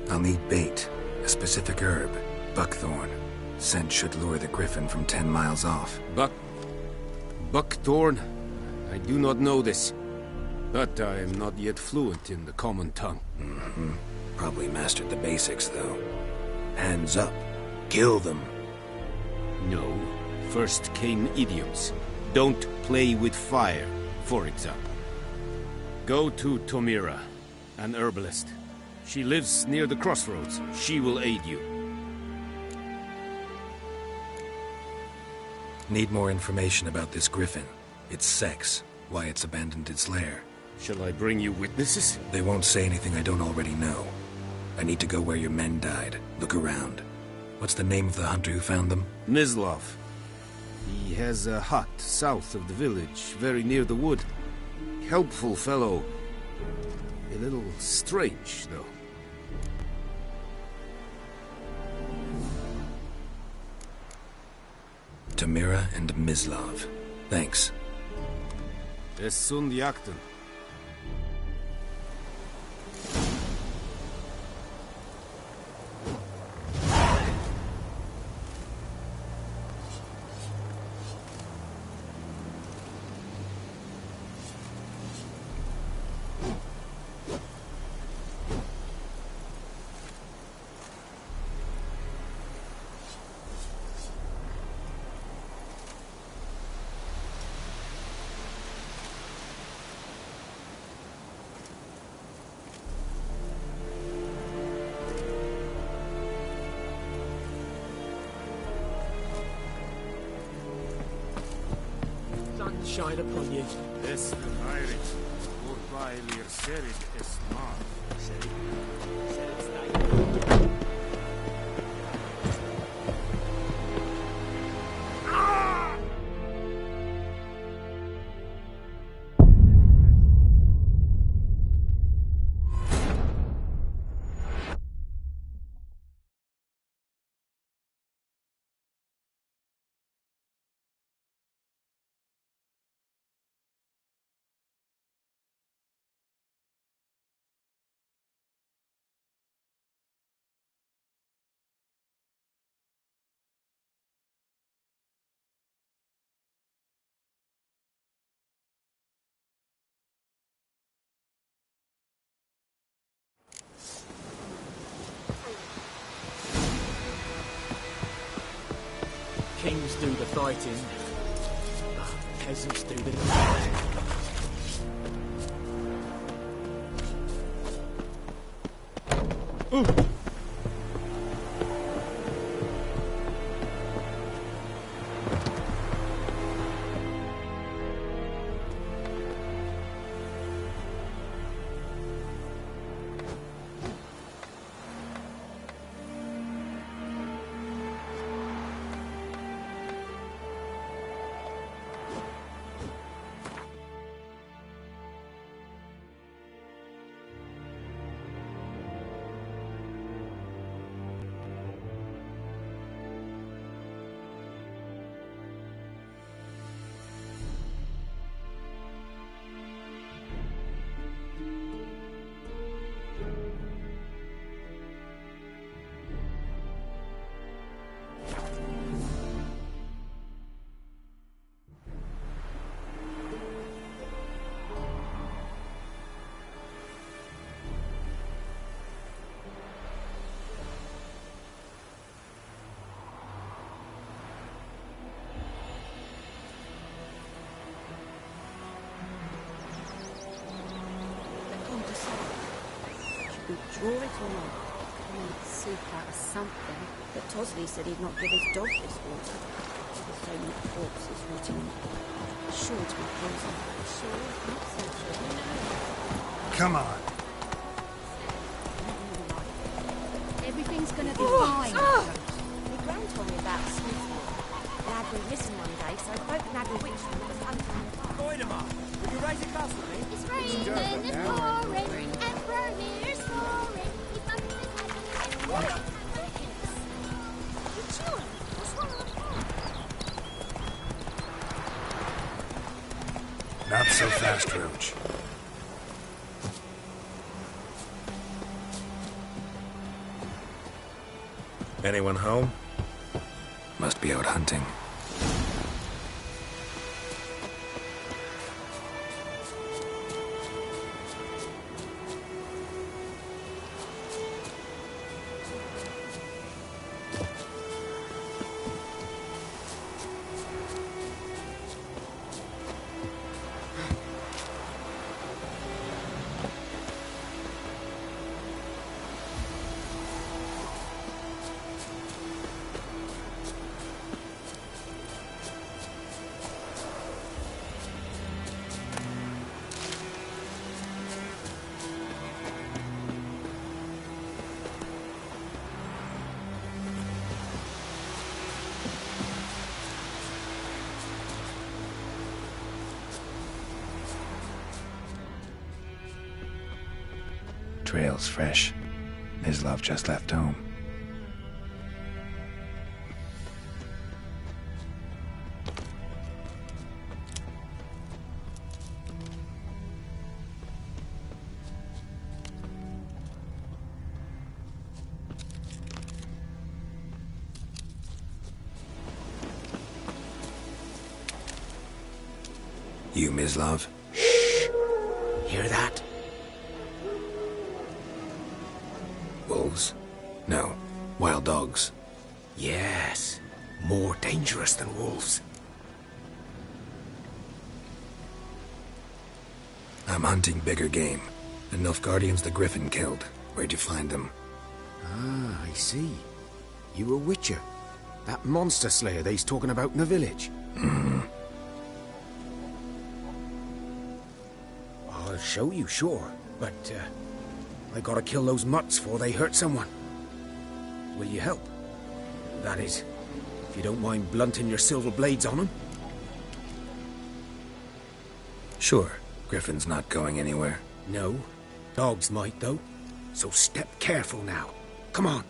I'll need bait, a specific herb, buckthorn. Scent should lure the griffin from 10 miles off. Buckthorn? I do not know this. But I am not yet fluent in the common tongue. Mm-hmm. Probably mastered the basics, though. Hands up. Kill them. No. First came idioms. Don't play with fire, for example. Go to Tomira, an herbalist. She lives near the crossroads. She will aid you. Need more information about this griffin. Its sex, why it's abandoned its lair. Shall I bring you witnesses? They won't say anything I don't already know. I need to go where your men died. Look around. What's the name of the hunter who found them? Mislav. He has a hut south of the village, very near the wood. Helpful fellow. A little strange, though. Tomira and Mislav. Thanks. Es sunt jakten. Shine upon you. Es verheiret, wobei wir serid es mar. Kings do the fighting, peasants do the... Raw it or not? I want soup out of something. But Tosley said he'd not give his dog this water. With so many corpses rotting. Sure to be poison. Sure, not so sure. Come on. Everything's gonna be fine. My gran told me about Smithfield. Dad went missing one day, so folk nabbed a witch from was hunting. Voidemar, will you raise a glass with me? It's raining, it's pouring, Emperor here's roaring. He's bumping his head and he's what? You chewing? What's wrong with that? Not so fast, Roach. Anyone home? Must be out hunting. Trail's fresh. His love just left home. You, Mislav? Shh! Hear that? Wolves? No. Wild dogs. Yes. More dangerous than wolves. I'm hunting bigger game. The Nilfgaardians the Griffin killed. Where'd you find them? Ah, I see. You a witcher. That monster slayer they's talking about in the village. I'll show you, sure. But, I gotta kill those mutts before they hurt someone. Will you help? That is, if you don't mind blunting your silver blades on them. Sure. Griffin's not going anywhere. No. Dogs might, though. So step careful now. Come on.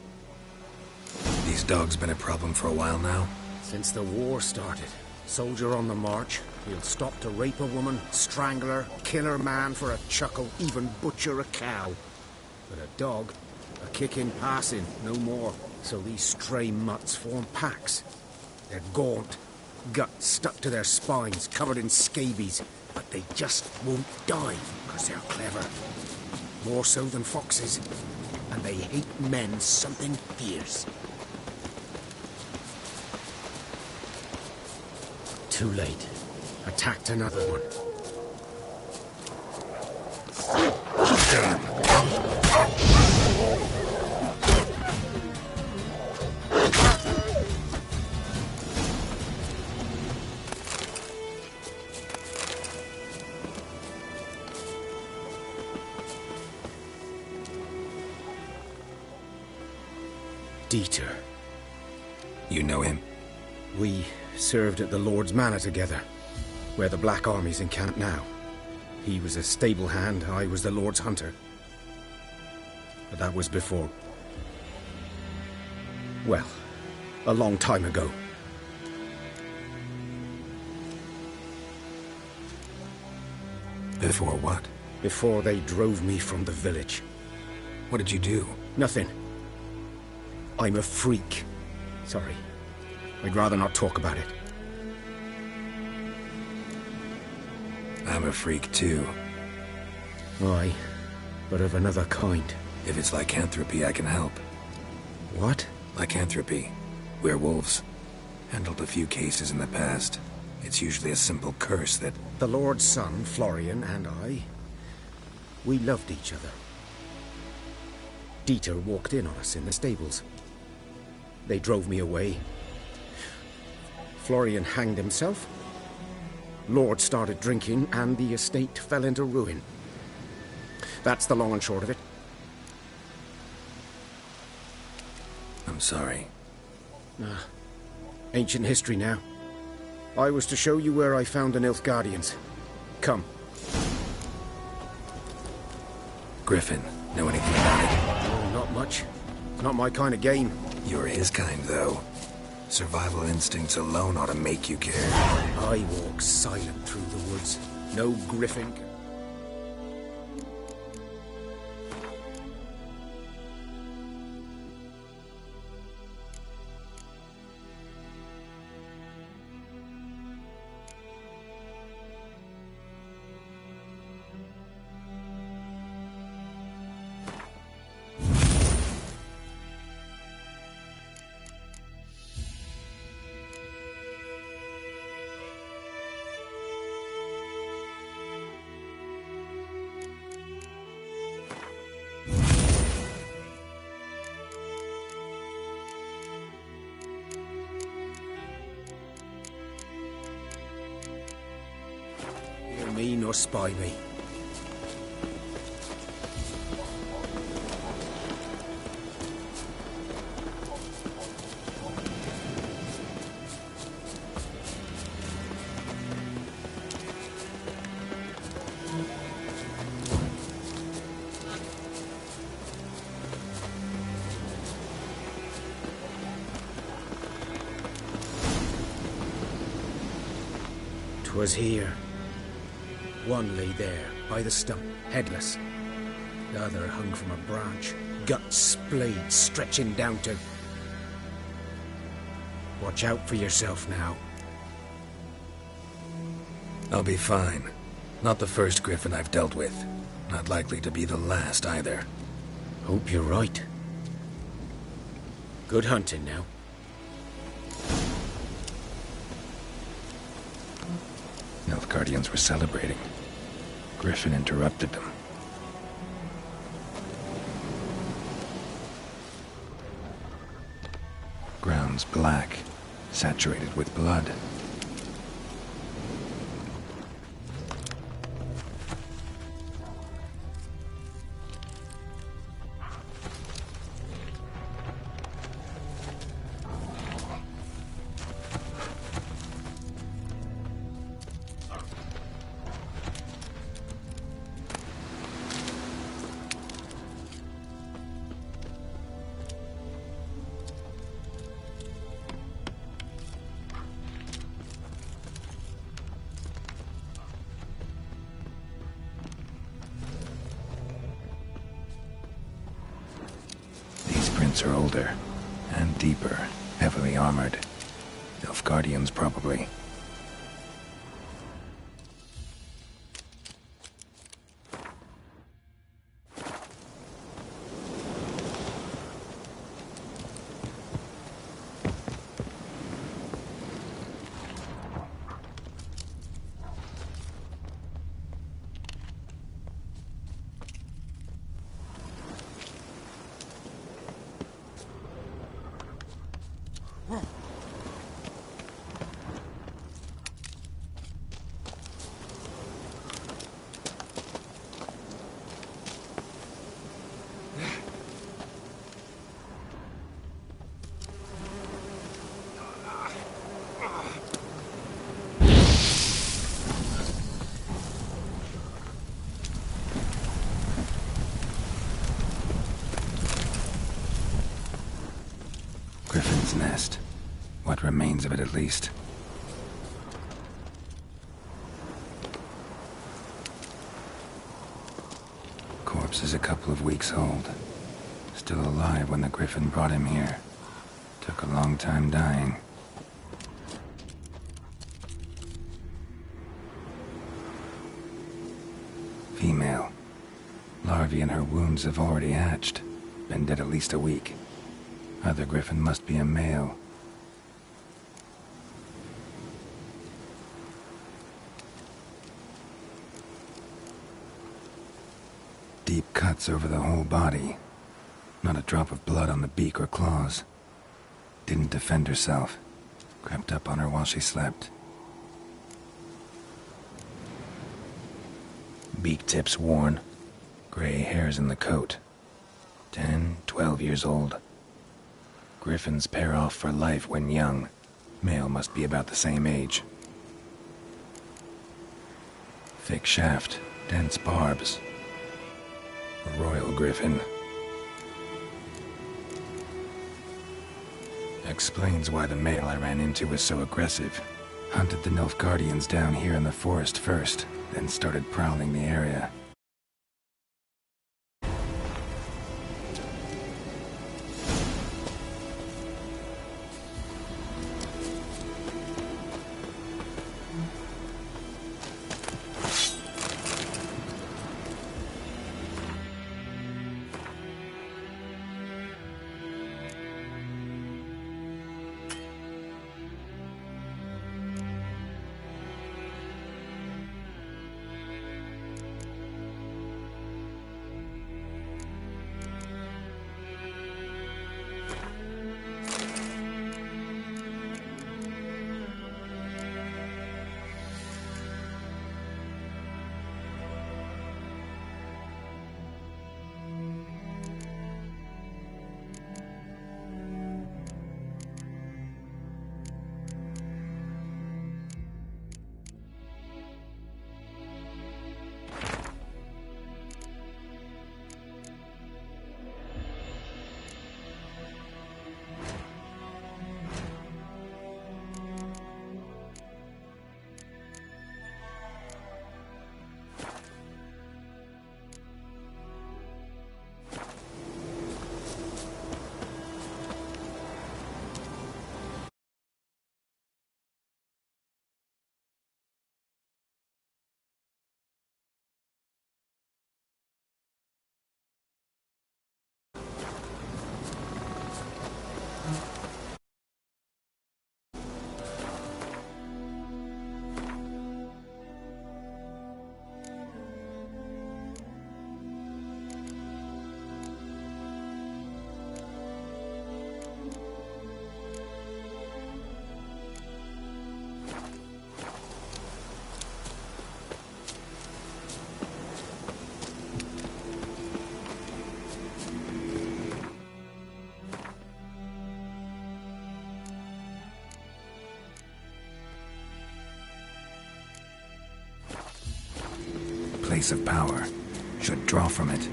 These dogs been a problem for a while now? Since the war started. Soldier on the march. He'll stop to rape a woman, strangle her, kill her man for a chuckle, even butcher a cow. But a dog, a kick-in passing, no more. So these stray mutts form packs. They're gaunt, guts stuck to their spines, covered in scabies. But they just won't die, because they're clever. More so than foxes. And they hate men something fierce. Too late. Attacked another one. Dieter. You know him? We served at the Lord's Manor together, where the Black Army's encamped now. He was a stable hand, I was the Lord's hunter. But that was before... well, a long time ago. Before what? Before they drove me from the village. What did you do? Nothing. I'm a freak. Sorry. I'd rather not talk about it. I'm a freak too. Aye, but of another kind. If it's lycanthropy, I can help. What? Lycanthropy. Werewolves. Handled a few cases in the past. It's usually a simple curse that... The Lord's son, Florian, and I... we loved each other. Dieter walked in on us in the stables. They drove me away. Florian hanged himself. Lord started drinking, and the estate fell into ruin. That's the long and short of it. I'm sorry. Ancient history now. I was to show you where I found the Nilfgaardians. Come. Griffin, know anything about it? Oh, not much. It's not my kind of game. You're his kind, though. Survival instincts alone ought to make you care. I walk silent through the woods. No Griffin can... me nor spy me. "'Twas here. One lay there, by the stump, headless. The other hung from a branch, guts splayed, stretching down to... Watch out for yourself now." I'll be fine. Not the first Griffin I've dealt with. Not likely to be the last, either. Hope you're right. Good hunting now. Nilfgaardians were celebrating. Griffin interrupted them. Ground's black, saturated with blood. Are older and deeper, heavily armored. Nilfgaardians, probably. Griffin's nest. What remains of it, at least. Corpse is a couple of weeks old. Still alive when the Griffin brought him here. Took a long time dying. Female. Larvae in her wounds have already hatched. Been dead at least a week. Other Griffin must be a male. Deep cuts over the whole body. Not a drop of blood on the beak or claws. Didn't defend herself. Crept up on her while she slept. Beak tips worn. Gray hairs in the coat. 10, 12 years old. Griffins pair off for life when young. Male must be about the same age. Thick shaft, dense barbs. A royal griffin. Explains why the male I ran into was so aggressive. Hunted the Nilfgaardians down here in the forest first, then started prowling the area. Place of power. Should draw from it.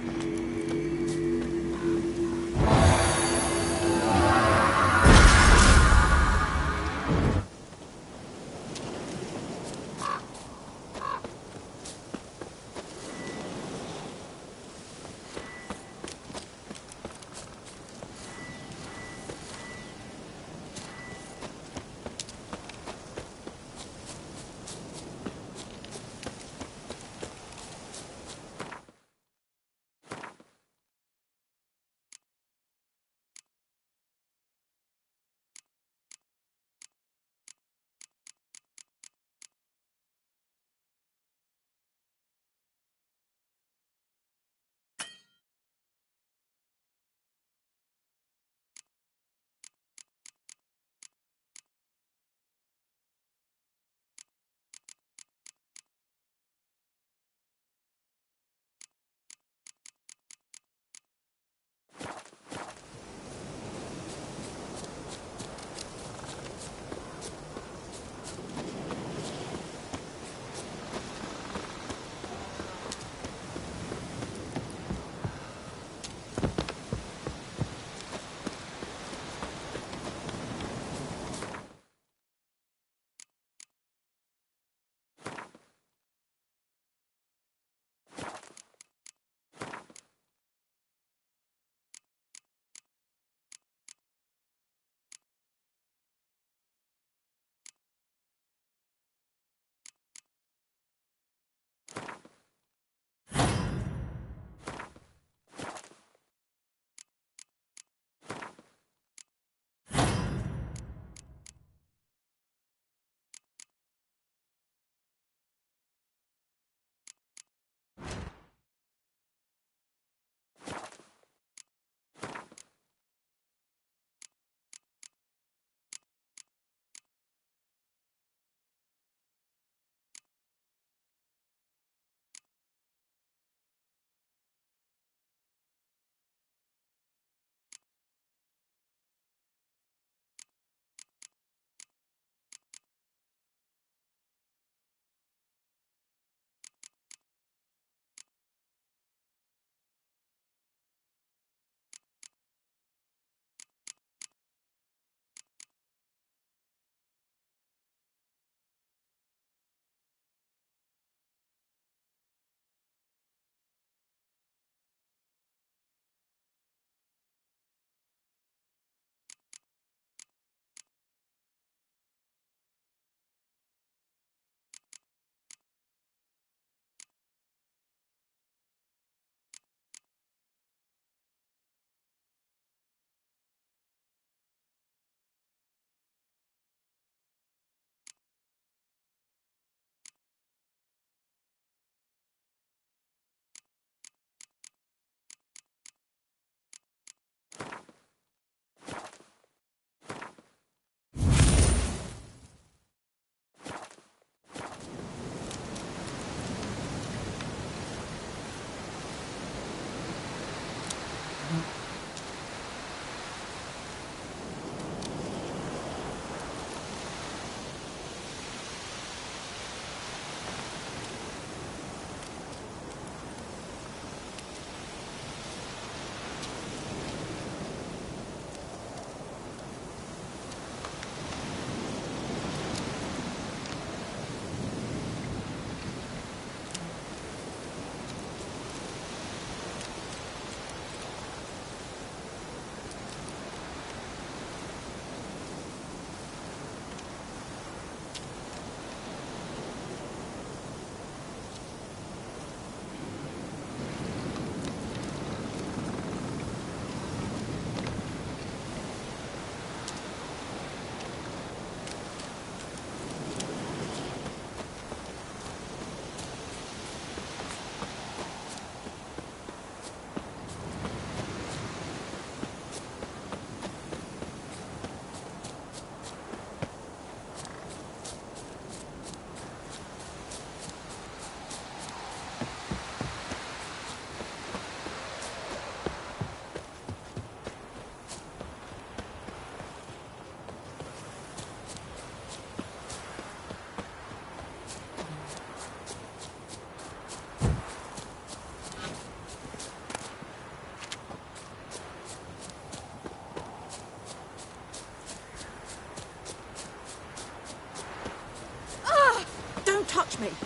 Watch me.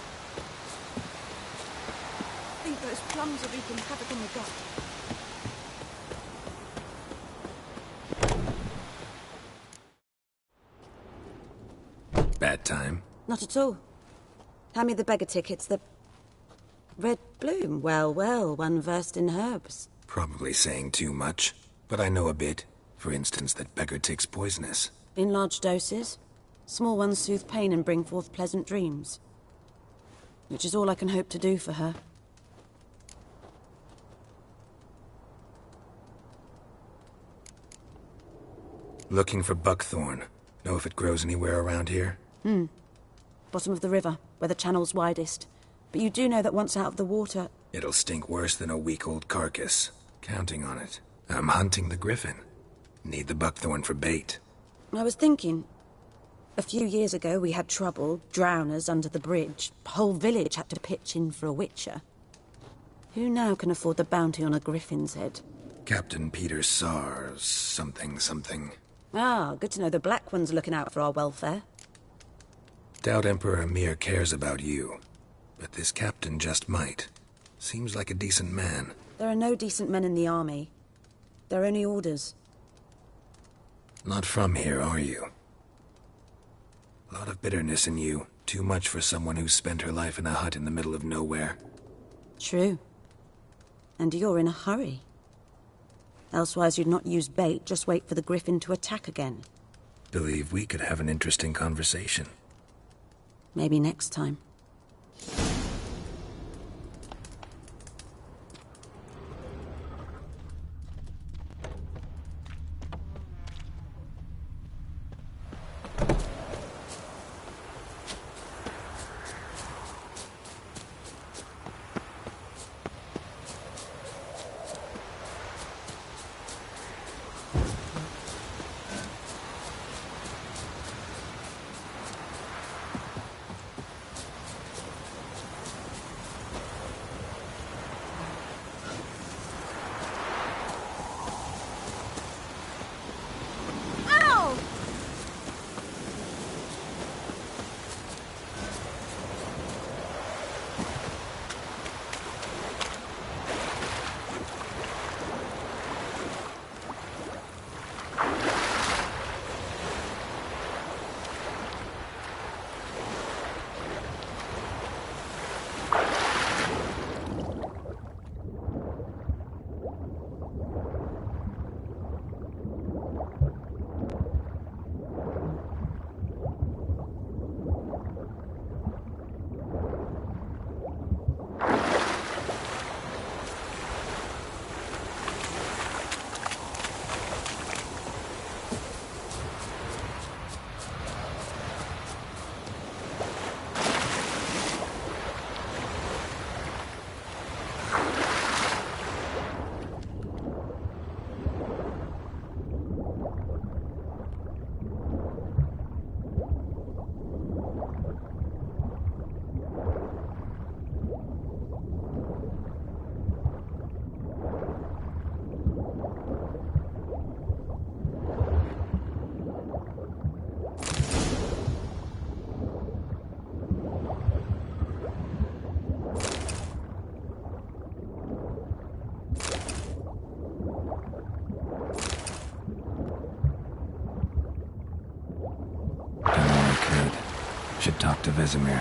I think those plums are wreaking havoc on the gut. Bad time? Not at all. Hand me the beggar tickets, the... Red bloom. Well, well, one versed in herbs. Probably saying too much, but I know a bit. For instance, that beggar tick's poisonous. In large doses. Small ones soothe pain and bring forth pleasant dreams. Which is all I can hope to do for her. Looking for buckthorn. Know if it grows anywhere around here? Bottom of the river, where the channel's widest. But you do know that once out of the water... It'll stink worse than a week-old carcass. Counting on it. I'm hunting the griffin. Need the buckthorn for bait. I was thinking... A few years ago we had trouble, drowners under the bridge. Whole village had to pitch in for a witcher. Who now can afford the bounty on a griffin's head? Captain Peter Sars, something. Ah, good to know the Black One's looking out for our welfare. Doubt Emperor Emir cares about you. But this captain just might. Seems like a decent man. There are no decent men in the army. They're only orders. Not from here, are you? A lot of bitterness in you. Too much for someone who's spent her life in a hut in the middle of nowhere. True. And you're in a hurry. Elsewise you'd not use bait, just wait for the griffin to attack again. Believe we could have an interesting conversation. Maybe next time. Should talk to Vesemir.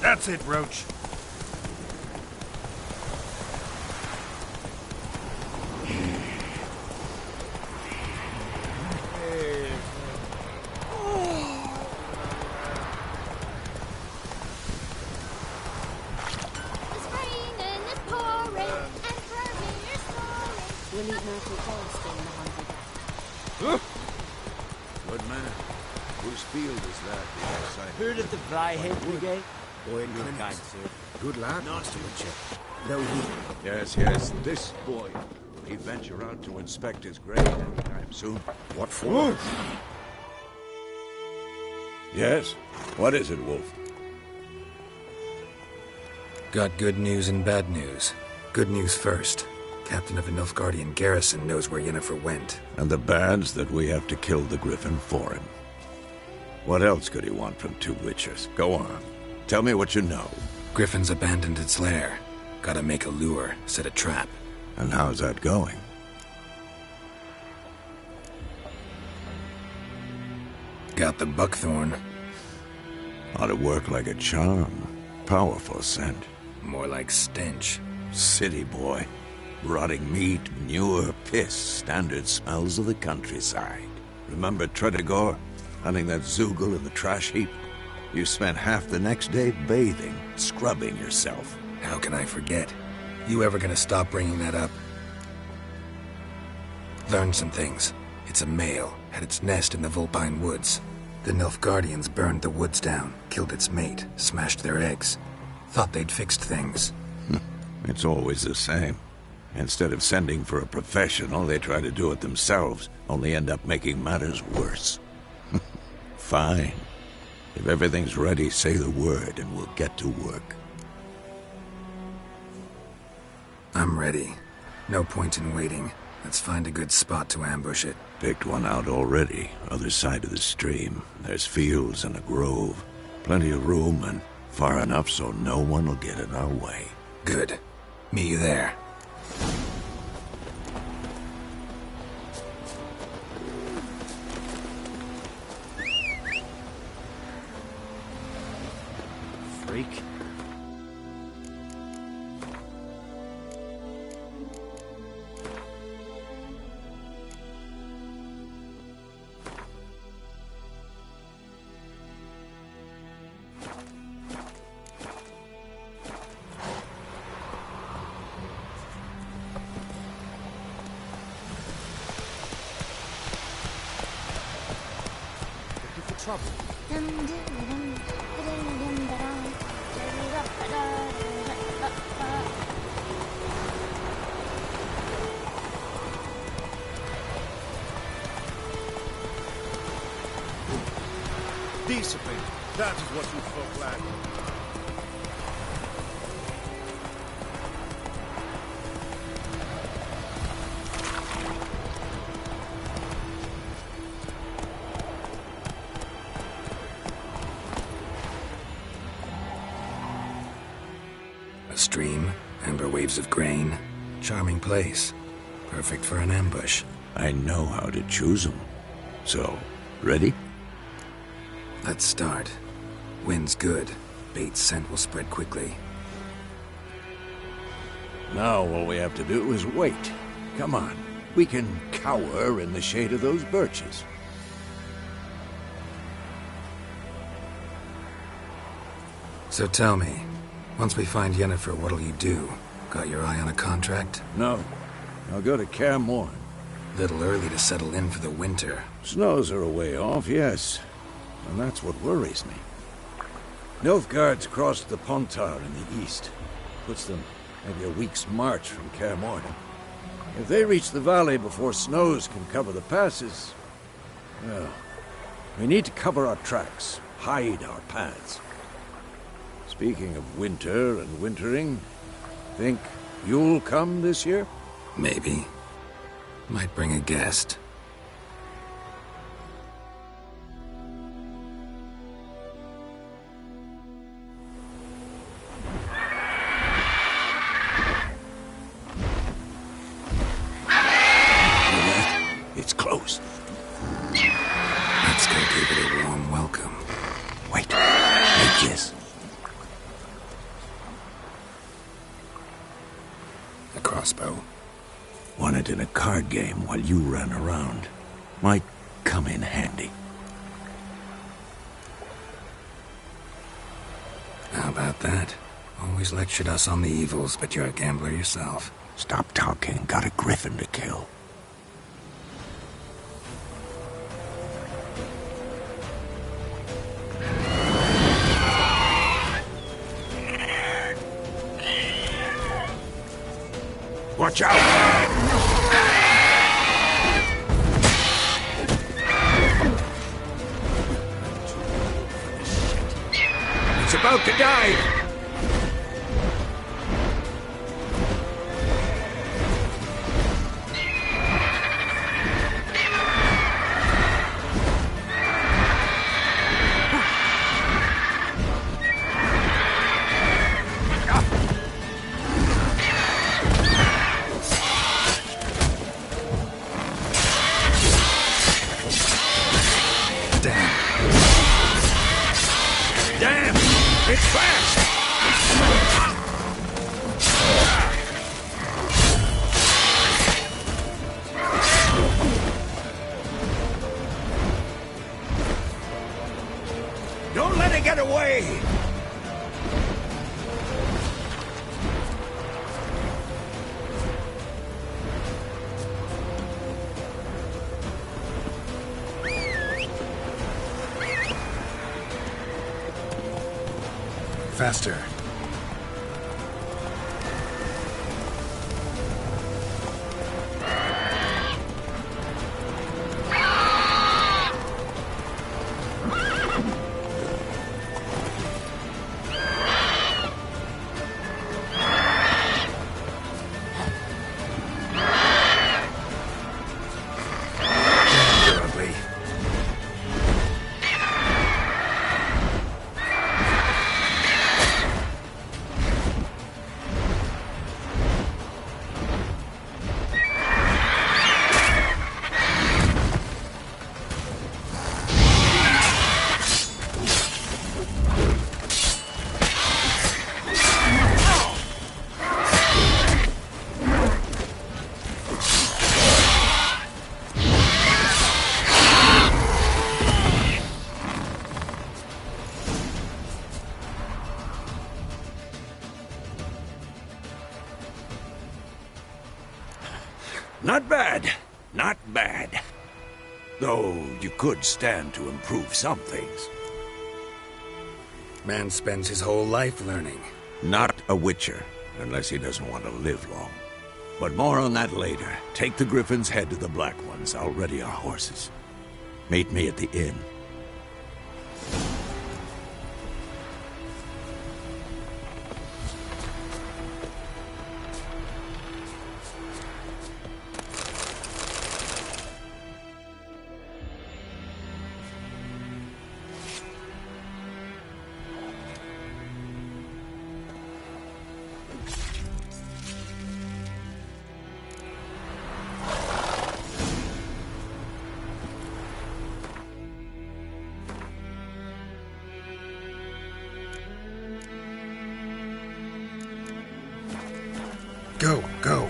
That's it, Roach. We'll eat now till Forrester in the hungry. Good man. Whose field is that? Yes, I Heard of the Flyhead Brigade? Boy, Good kind, sir. Good lad, Master Witcher. Though he... Yes, this boy. Will he venture out to inspect his grave anytime soon? What for? Yes? What is it, Wolf? Got good news and bad news. Good news first. Captain of the Nilfgaardian garrison knows where Yennefer went. And the bad's that we have to kill the Griffin for him. What else could he want from two witchers? Go on. Tell me what you know. Griffin's abandoned its lair. Gotta make a lure, set a trap. And how's that going? Got the buckthorn. Ought to work like a charm. Powerful scent. More like stench. City boy. Rotting meat, manure, piss. Standard smells of the countryside. Remember Tredegor? Hunting that Zoogle in the trash heap? You spent half the next day bathing, scrubbing yourself. How can I forget? You ever gonna stop bringing that up? Learned some things. It's a male, had its nest in the Vulpine Woods. The Nilfgaardians burned the woods down, killed its mate, smashed their eggs. Thought they'd fixed things. It's always the same. Instead of sending for a professional, they try to do it themselves, only end up making matters worse. Fine. If everything's ready, say the word and we'll get to work. I'm ready. No point in waiting. Let's find a good spot to ambush it. Picked one out already. Other side of the stream. There's fields and a grove. Plenty of room and far enough so no one will get in our way. Good. Meet you there. Freak. Dissipate. That is what you folk lack. A stream, amber waves of grain. Charming place. Perfect for an ambush. I know how to choose them. So, ready? Let's start. Wind's good. Bait's scent will spread quickly. Now all we have to do is wait. Come on. We can cower in the shade of those birches. So tell me, once we find Yennefer, what'll you do? Got your eye on a contract? No. I'll go to Kaer Morhen. Little early to settle in for the winter. Snows are a way off, yes. And that's what worries me. Nilfgaard's crossed the Pontar in the east. Puts them maybe a week's march from Kaer Morhen. If they reach the valley before snows can cover the passes, well, we need to cover our tracks, hide our paths. Speaking of winter and wintering, think you'll come this year? Maybe. Might bring a guest. It's close. Let's go give it a warm welcome. Wait. Make this. A crossbow. Won it in a card game while you ran around. Might come in handy. How about that? Always lectured us on the evils, but you're a gambler yourself. Stop talking. Got a griffin to kill. Watch out! It's about to die! Don't let it get away! Faster. Not bad. Not bad. Though you could stand to improve some things. Man spends his whole life learning. Not a witcher, unless he doesn't want to live long. But more on that later. Take the Griffin's head to the Black Ones. I'll ready our horses. Meet me at the inn. Go, go.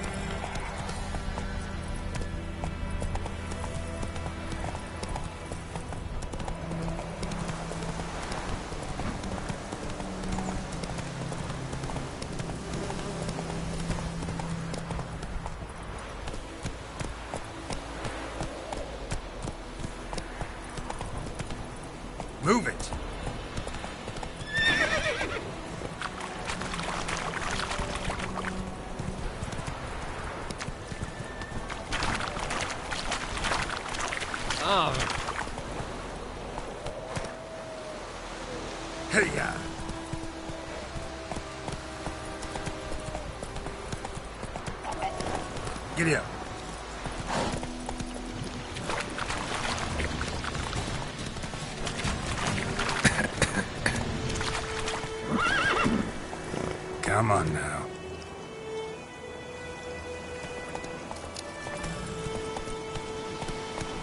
Move it. Hey-ya. Giddy up. Come on now.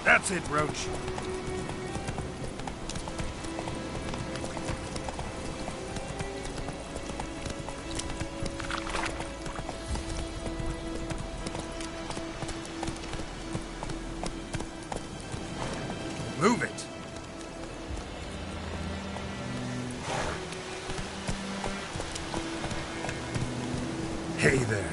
That's it, Roach. Move it. Hey there.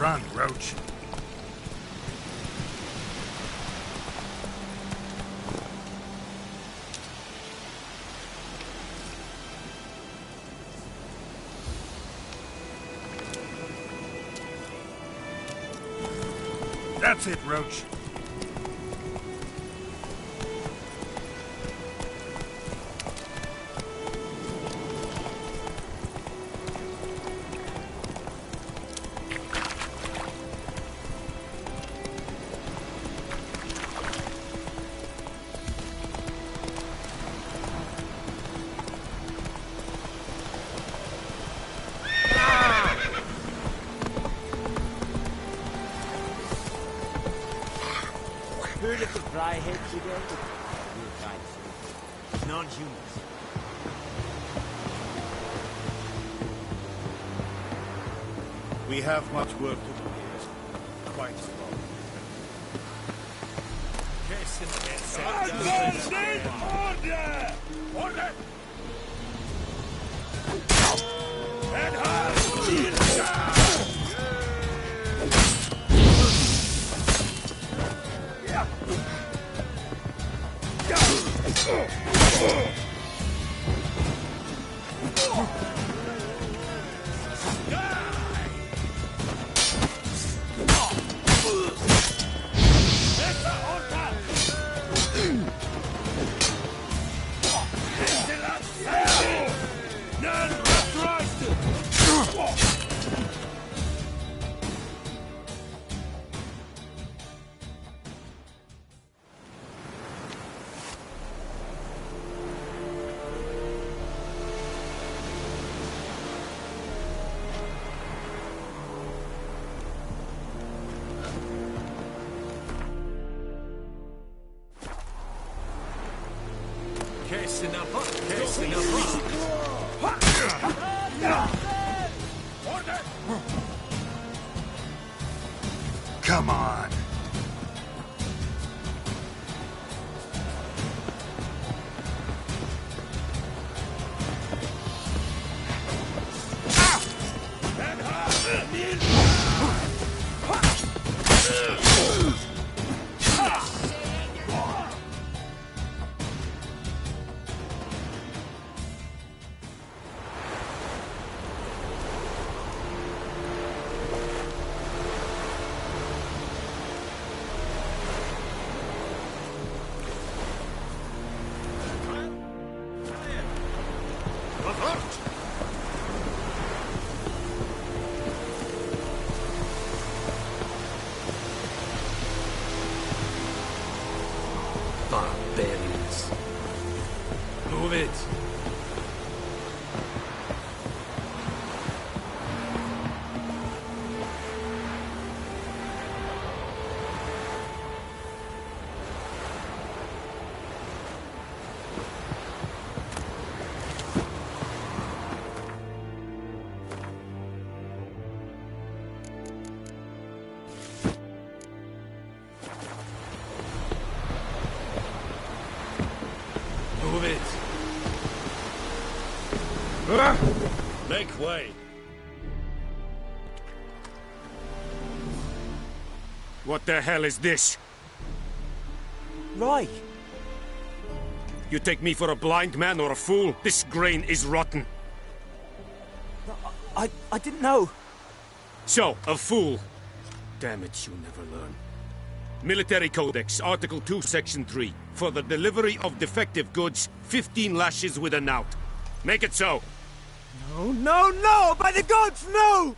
Run, Roach. That's it, Roach. Heard of the Fryheads again? We're fine. Non-humans. We have much work to do here. Quite strong. Order! Order! And come on. Barbarians. Move it. Move it. Make way. What the hell is this? Rye! You take me for a blind man or a fool? This grain is rotten. I didn't know. So, a fool. Damn it, you never learn. Military Codex, Article 2, Section 3. For the delivery of defective goods, 15 lashes with a knout. Make it so. No, no, no! By the gods, no!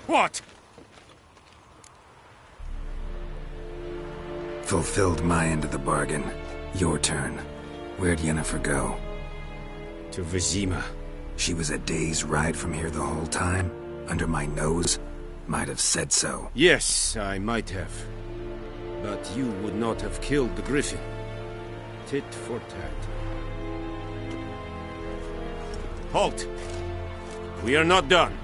What? Fulfilled my end of the bargain. Your turn. Where'd Yennefer go? To Vizima. She was a day's ride from here the whole time? Under my nose? Might have said so. Yes, I might have. But you would not have killed the Griffin. Tit for tat. Halt! We are not done.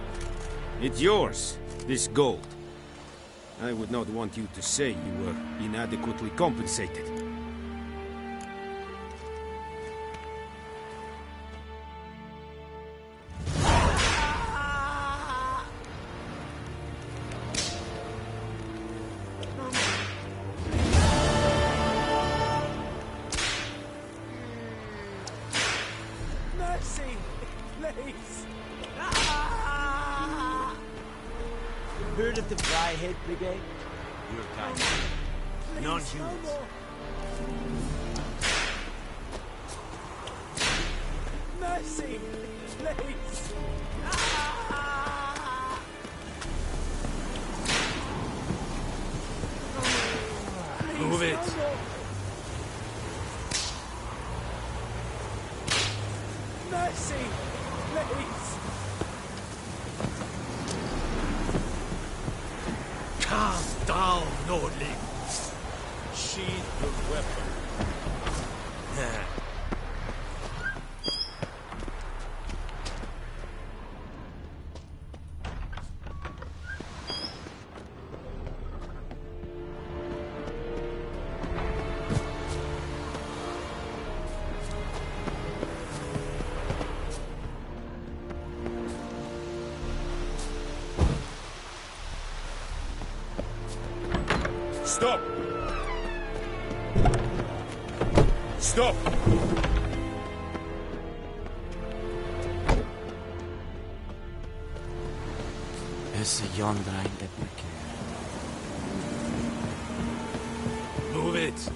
It's yours, this gold. I would not want you to say you were inadequately compensated. Please! Ah! Heard of the Dryhead Brigade? Your kind. Non-humans. Mercy! Please! Ah! Move it! Mercy! Please! Calm down, Nordling. Sheath your weapon. Stop! Stop! Esse yonder ain't the wicked. Move it!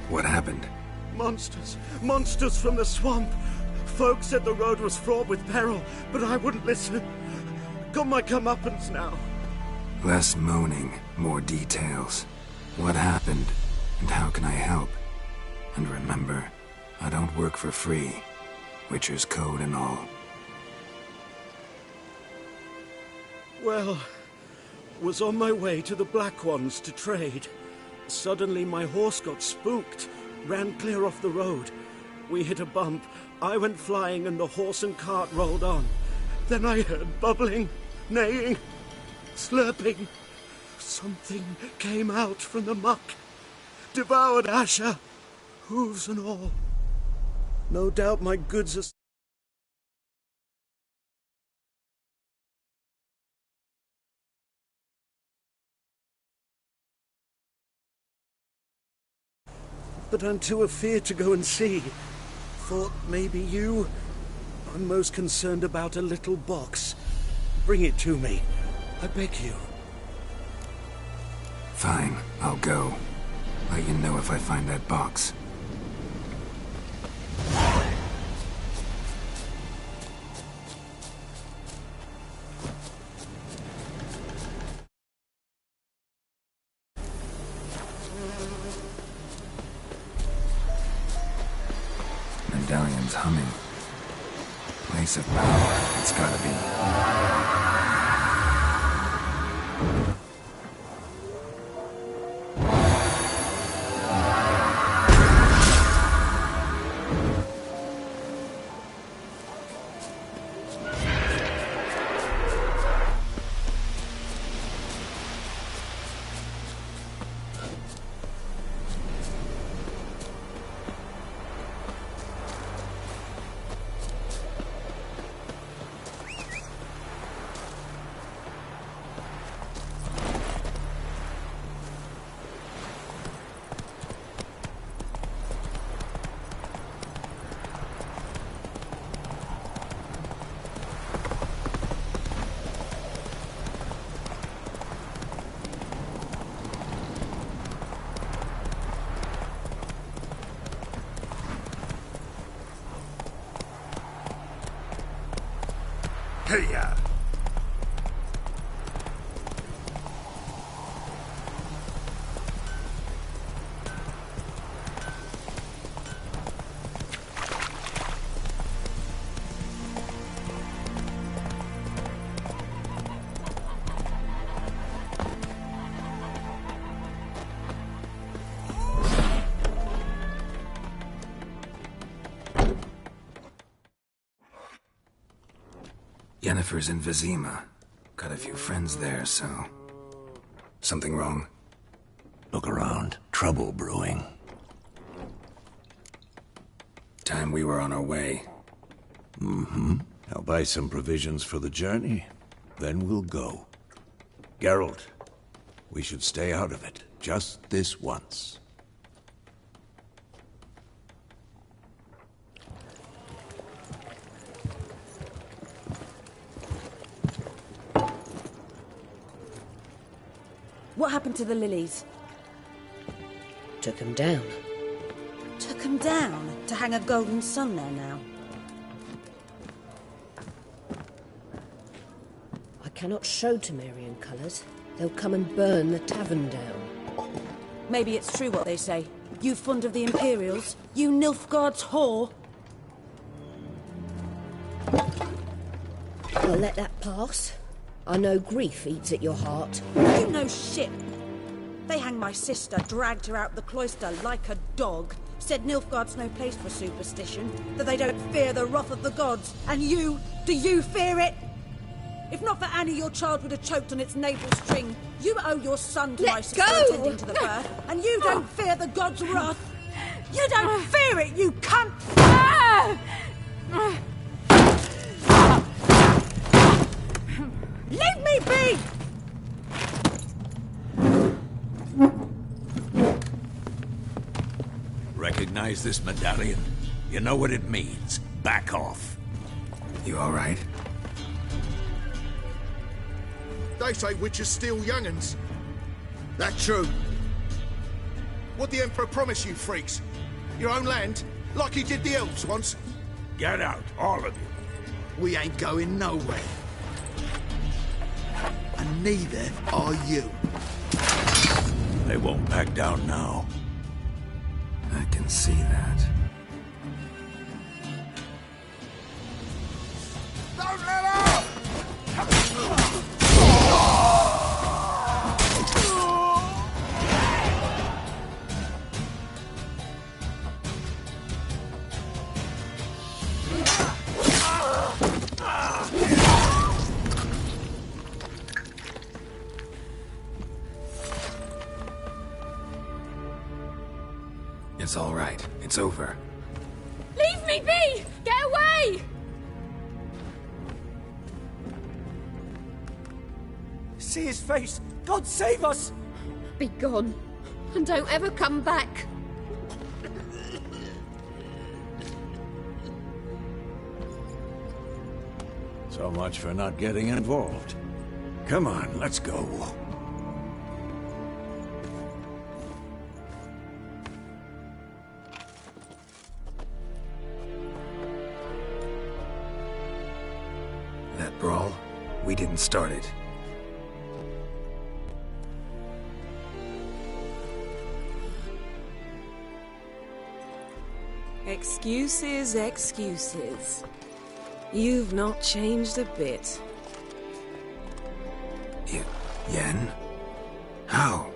What happened? Monsters! Monsters from the swamp! Folks said the road was fraught with peril, but I wouldn't listen. Got my comeuppance now. Less moaning, more details. What happened, and how can I help? And remember, I don't work for free. Witcher's code and all. Well, was on my way to the Black Ones to trade. Suddenly my horse got spooked, ran clear off the road. We hit a bump, I went flying and the horse and cart rolled on. Then I heard bubbling, neighing, slurping. Something came out from the muck, devoured Asher, hooves and all. No doubt my goods are... But I'm too afeard to go and see. Thought maybe you... I'm most concerned about a little box. Bring it to me. I beg you. Fine, I'll go. Let you know if I find that box. Medallion's humming. Place of power, it's gotta be. to ya! Yennefer's in Vizima. Got a few friends there, so... Something wrong? Look around. Trouble brewing. Time we were on our way. Mm-hmm. I'll buy some provisions for the journey. Then we'll go. Geralt, we should stay out of it. Just this once. What happened to the lilies? Took 'em down. Took 'em down to hang a golden sun there now. I cannot show Temerian colours. They'll come and burn the tavern down. Maybe it's true what they say. You fond of the Imperials? You Nilfgaard's whore? I'll let that pass. I know grief eats at your heart. You know shit. They hanged my sister, dragged her out the cloister like a dog. Said Nilfgaard's no place for superstition, that they don't fear the wrath of the gods. And you, do you fear it? If not for Annie, your child would have choked on its navel string. You owe your son to my sister attending to the birth, and you don't fear the gods' wrath. You don't fear it, you cunt! Leave me be! Recognize this medallion? You know what it means. Back off. You all right? They say witches steal young'uns. That true? What the Emperor promise you, freaks? Your own land? Like he did the elves once? Get out, all of you. We ain't going nowhere. And neither are you. They won't back down now. I can see that. Don't let up! It's all right. It's over. Leave me be! Get away! See his face! God save us! Be gone, and don't ever come back. So much for not getting involved. Come on, let's go. That brawl, we didn't start it. Excuses, excuses. You've not changed a bit. Yen? How?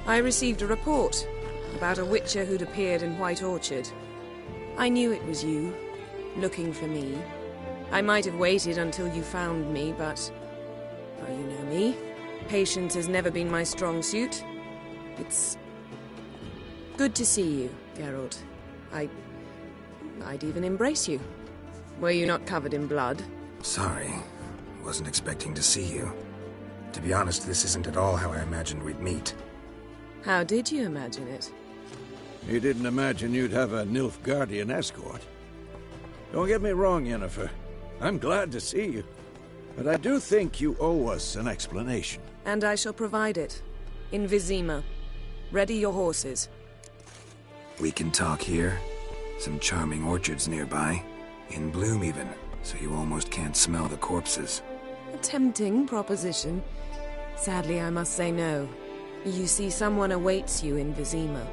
I received a report about a witcher who'd appeared in White Orchard. I knew it was you, looking for me. I might have waited until you found me, but... well, you know me. Patience has never been my strong suit. It's... good to see you, Geralt. I'd even embrace you. Were you not covered in blood? Sorry. Wasn't expecting to see you. To be honest, this isn't at all how I imagined we'd meet. How did you imagine it? You didn't imagine you'd have a Nilfgaardian escort. Don't get me wrong, Yennefer. I'm glad to see you. But I do think you owe us an explanation. And I shall provide it. In Vizima. Ready your horses. We can talk here. Some charming orchards nearby. In bloom, even. So you almost can't smell the corpses. A tempting proposition. Sadly, I must say no. You see, someone awaits you in Vizima.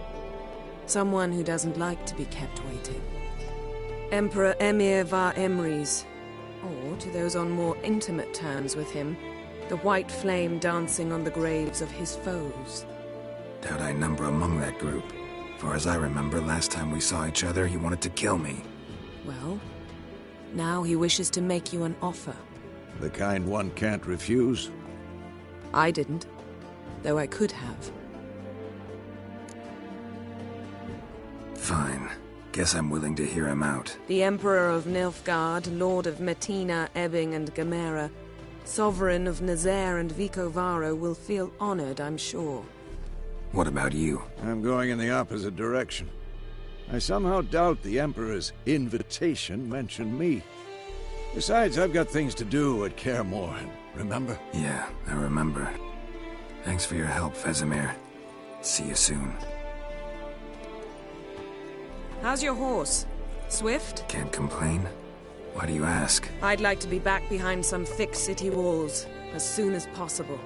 Someone who doesn't like to be kept waiting. Emperor Emir var Emrys. Or, to those on more intimate terms with him, the white flame dancing on the graves of his foes. Doubt I number among that group. For as I remember, last time we saw each other, he wanted to kill me. Well, now he wishes to make you an offer. The kind one can't refuse? I didn't, though I could have. Fine. Guess I'm willing to hear him out. The Emperor of Nilfgaard, Lord of Metina, Ebbing and Gamera, Sovereign of Nazaire and Vicovaro will feel honored, I'm sure. What about you? I'm going in the opposite direction. I somehow doubt the Emperor's invitation mentioned me. Besides, I've got things to do at Kaer Morhen, remember? Yeah, I remember. Thanks for your help, Vesemir. See you soon. How's your horse? Swift? Can't complain. Why do you ask? I'd like to be back behind some thick city walls, as soon as possible.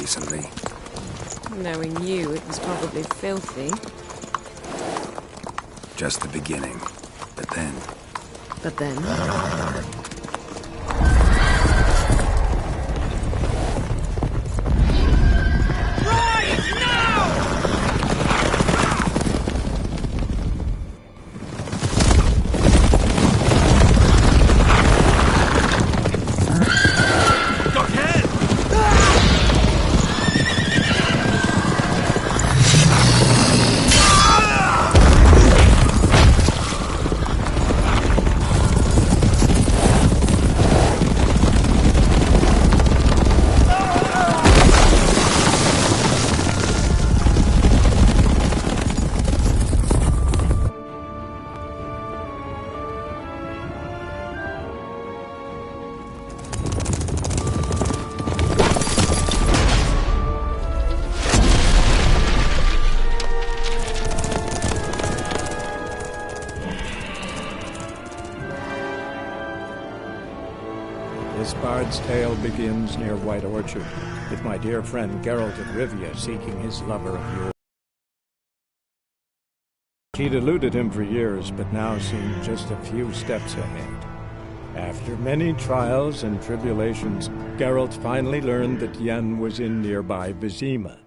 Recently. Knowing you, it was probably filthy. Just the beginning. But then... But then... This bard's tale begins near White Orchard, with my dear friend Geralt of Rivia seeking his lover of yore. She'd eluded him for years, but now seemed just a few steps ahead. After many trials and tribulations, Geralt finally learned that Yen was in nearby Vizima.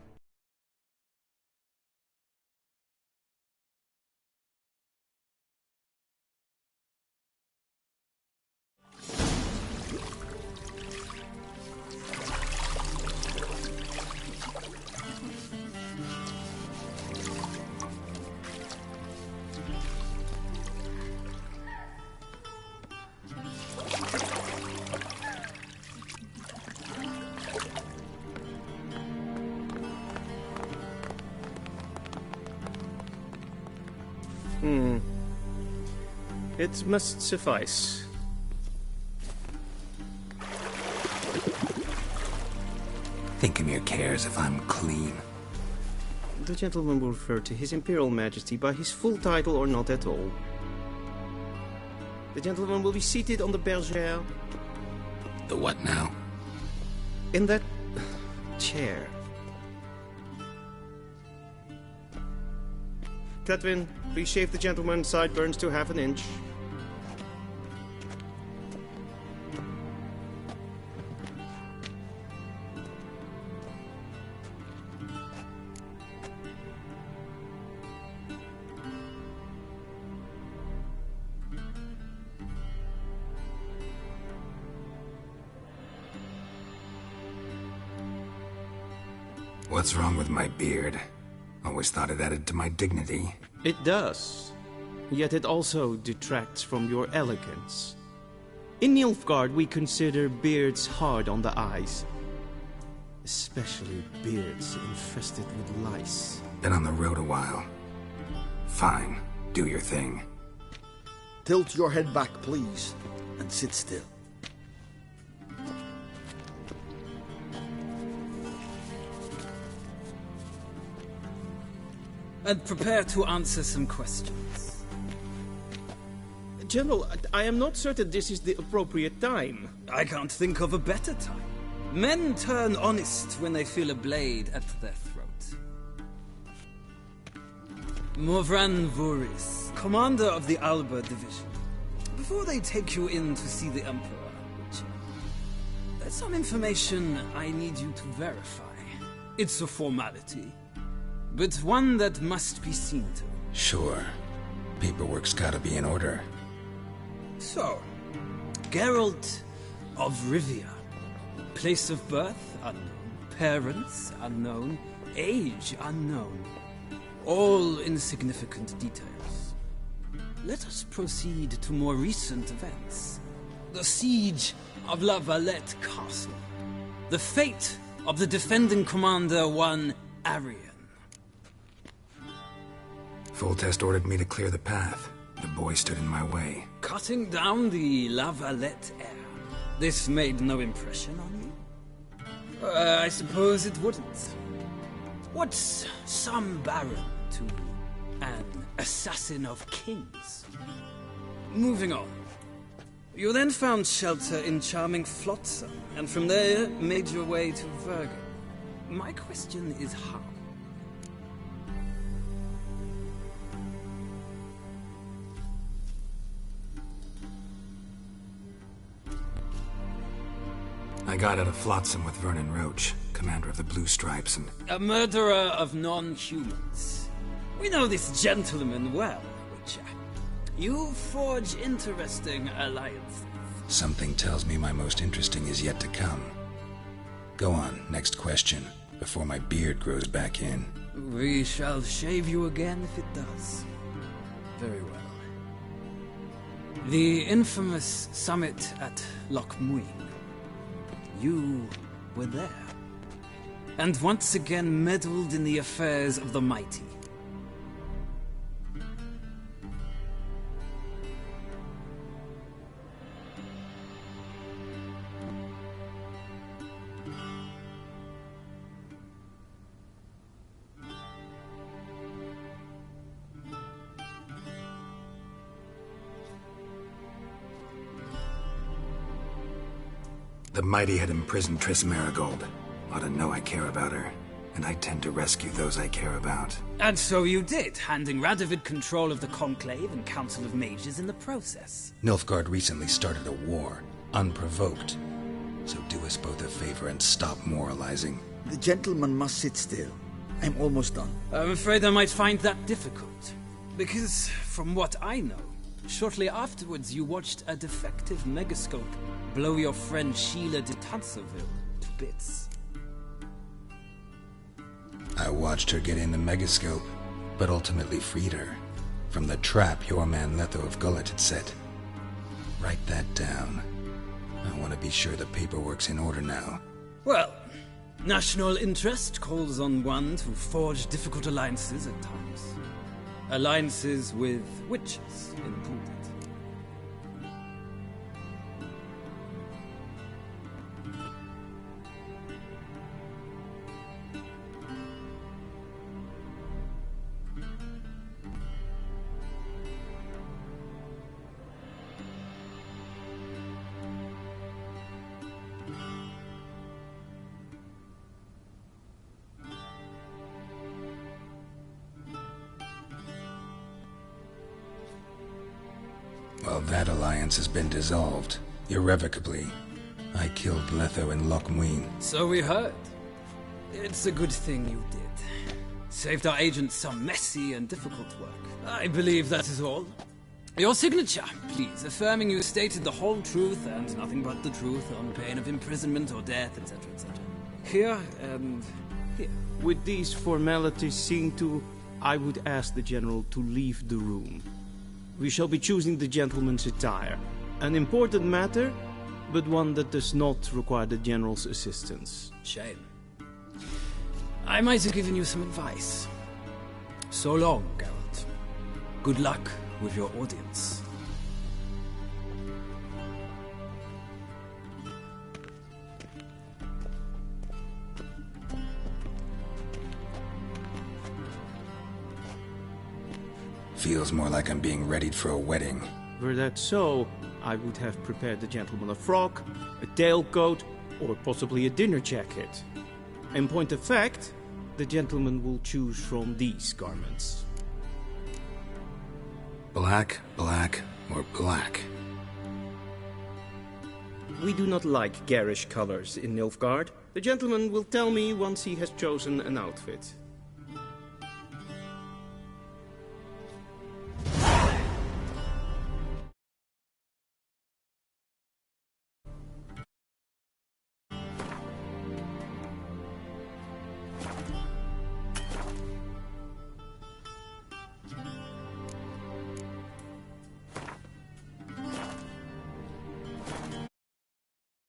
It must suffice. Thinkamir cares if I'm clean. The gentleman will refer to His Imperial Majesty by his full title or not at all. The gentleman will be seated on the bergère. The what now? In that chair. Cletwin, please shave the gentleman's sideburns to half an inch. What's wrong with my beard? Always thought it added to my dignity. It does. Yet it also detracts from your elegance. In Nilfgaard, we consider beards hard on the eyes. Especially beards infested with lice. Been on the road a while. Fine. Do your thing. Tilt your head back, please, and sit still. And prepare to answer some questions. General, I am not certain this is the appropriate time. I can't think of a better time. Men turn honest when they feel a blade at their throat. Morvran Voorhis, commander of the Alba Division. Before they take you in to see the Emperor, there's some information I need you to verify. It's a formality, but one that must be seen to. Sure. Paperwork's gotta be in order. So, Geralt of Rivia. Place of birth unknown. Parents unknown. Age unknown. All insignificant details. Let us proceed to more recent events. The siege of La Valette Castle. The fate of the defending commander, one Arian. Foltest ordered me to clear the path. The boy stood in my way. Cutting down the La Valette heir. This made no impression on you? I suppose it wouldn't. What's some baron to an assassin of kings? Moving on. You then found shelter in charming Flotsam, and from there made your way to Vergen. My question is how? I got out of Flotsam with Vernon Roach, commander of the Blue Stripes, and... A murderer of non-humans. We know this gentleman well, Witcher. You forge interesting alliances. Something tells me my most interesting is yet to come. Go on, next question, before my beard grows back in. We shall shave you again if it does. Very well. The infamous summit at Loch Muin. You were there, and once again meddled in the affairs of the mighty. The mighty had imprisoned Triss Merigold. Ought to know I care about her, and I tend to rescue those I care about. And so you did, handing Radovid control of the Conclave and Council of Mages in the process. Nilfgaard recently started a war, unprovoked. So do us both a favor and stop moralizing. The gentleman must sit still. I'm almost done. I'm afraid I might find that difficult. Because, from what I know, shortly afterwards you watched a defective megascope blow your friend Sheila de Tanserville to bits. I watched her get in the megascope, but ultimately freed her from the trap your man Letho of Gullet had set. Write that down. I want to be sure the paperwork's in order now. Well, national interest calls on one to forge difficult alliances at times. Alliances with witches included. Well, that alliance has been dissolved, irrevocably. I killed Letho in Loch Muin. So we heard. It's a good thing you did. Saved our agents some messy and difficult work. I believe that is all. Your signature, please, affirming you stated the whole truth and nothing but the truth on pain of imprisonment or death, etc., etc. Here, and With these formalities seen to, I would ask the General to leave the room. We shall be choosing the gentleman's attire. An important matter, but one that does not require the General's assistance. Shame. I might have given you some advice. So long, Geralt. Good luck with your audience. Feels more like I'm being readied for a wedding. Were that so, I would have prepared the gentleman a frock, a tailcoat, or possibly a dinner jacket. In point of fact, the gentleman will choose from these garments. Black, black, or black? We do not like garish colors in Nilfgaard. The gentleman will tell me once he has chosen an outfit.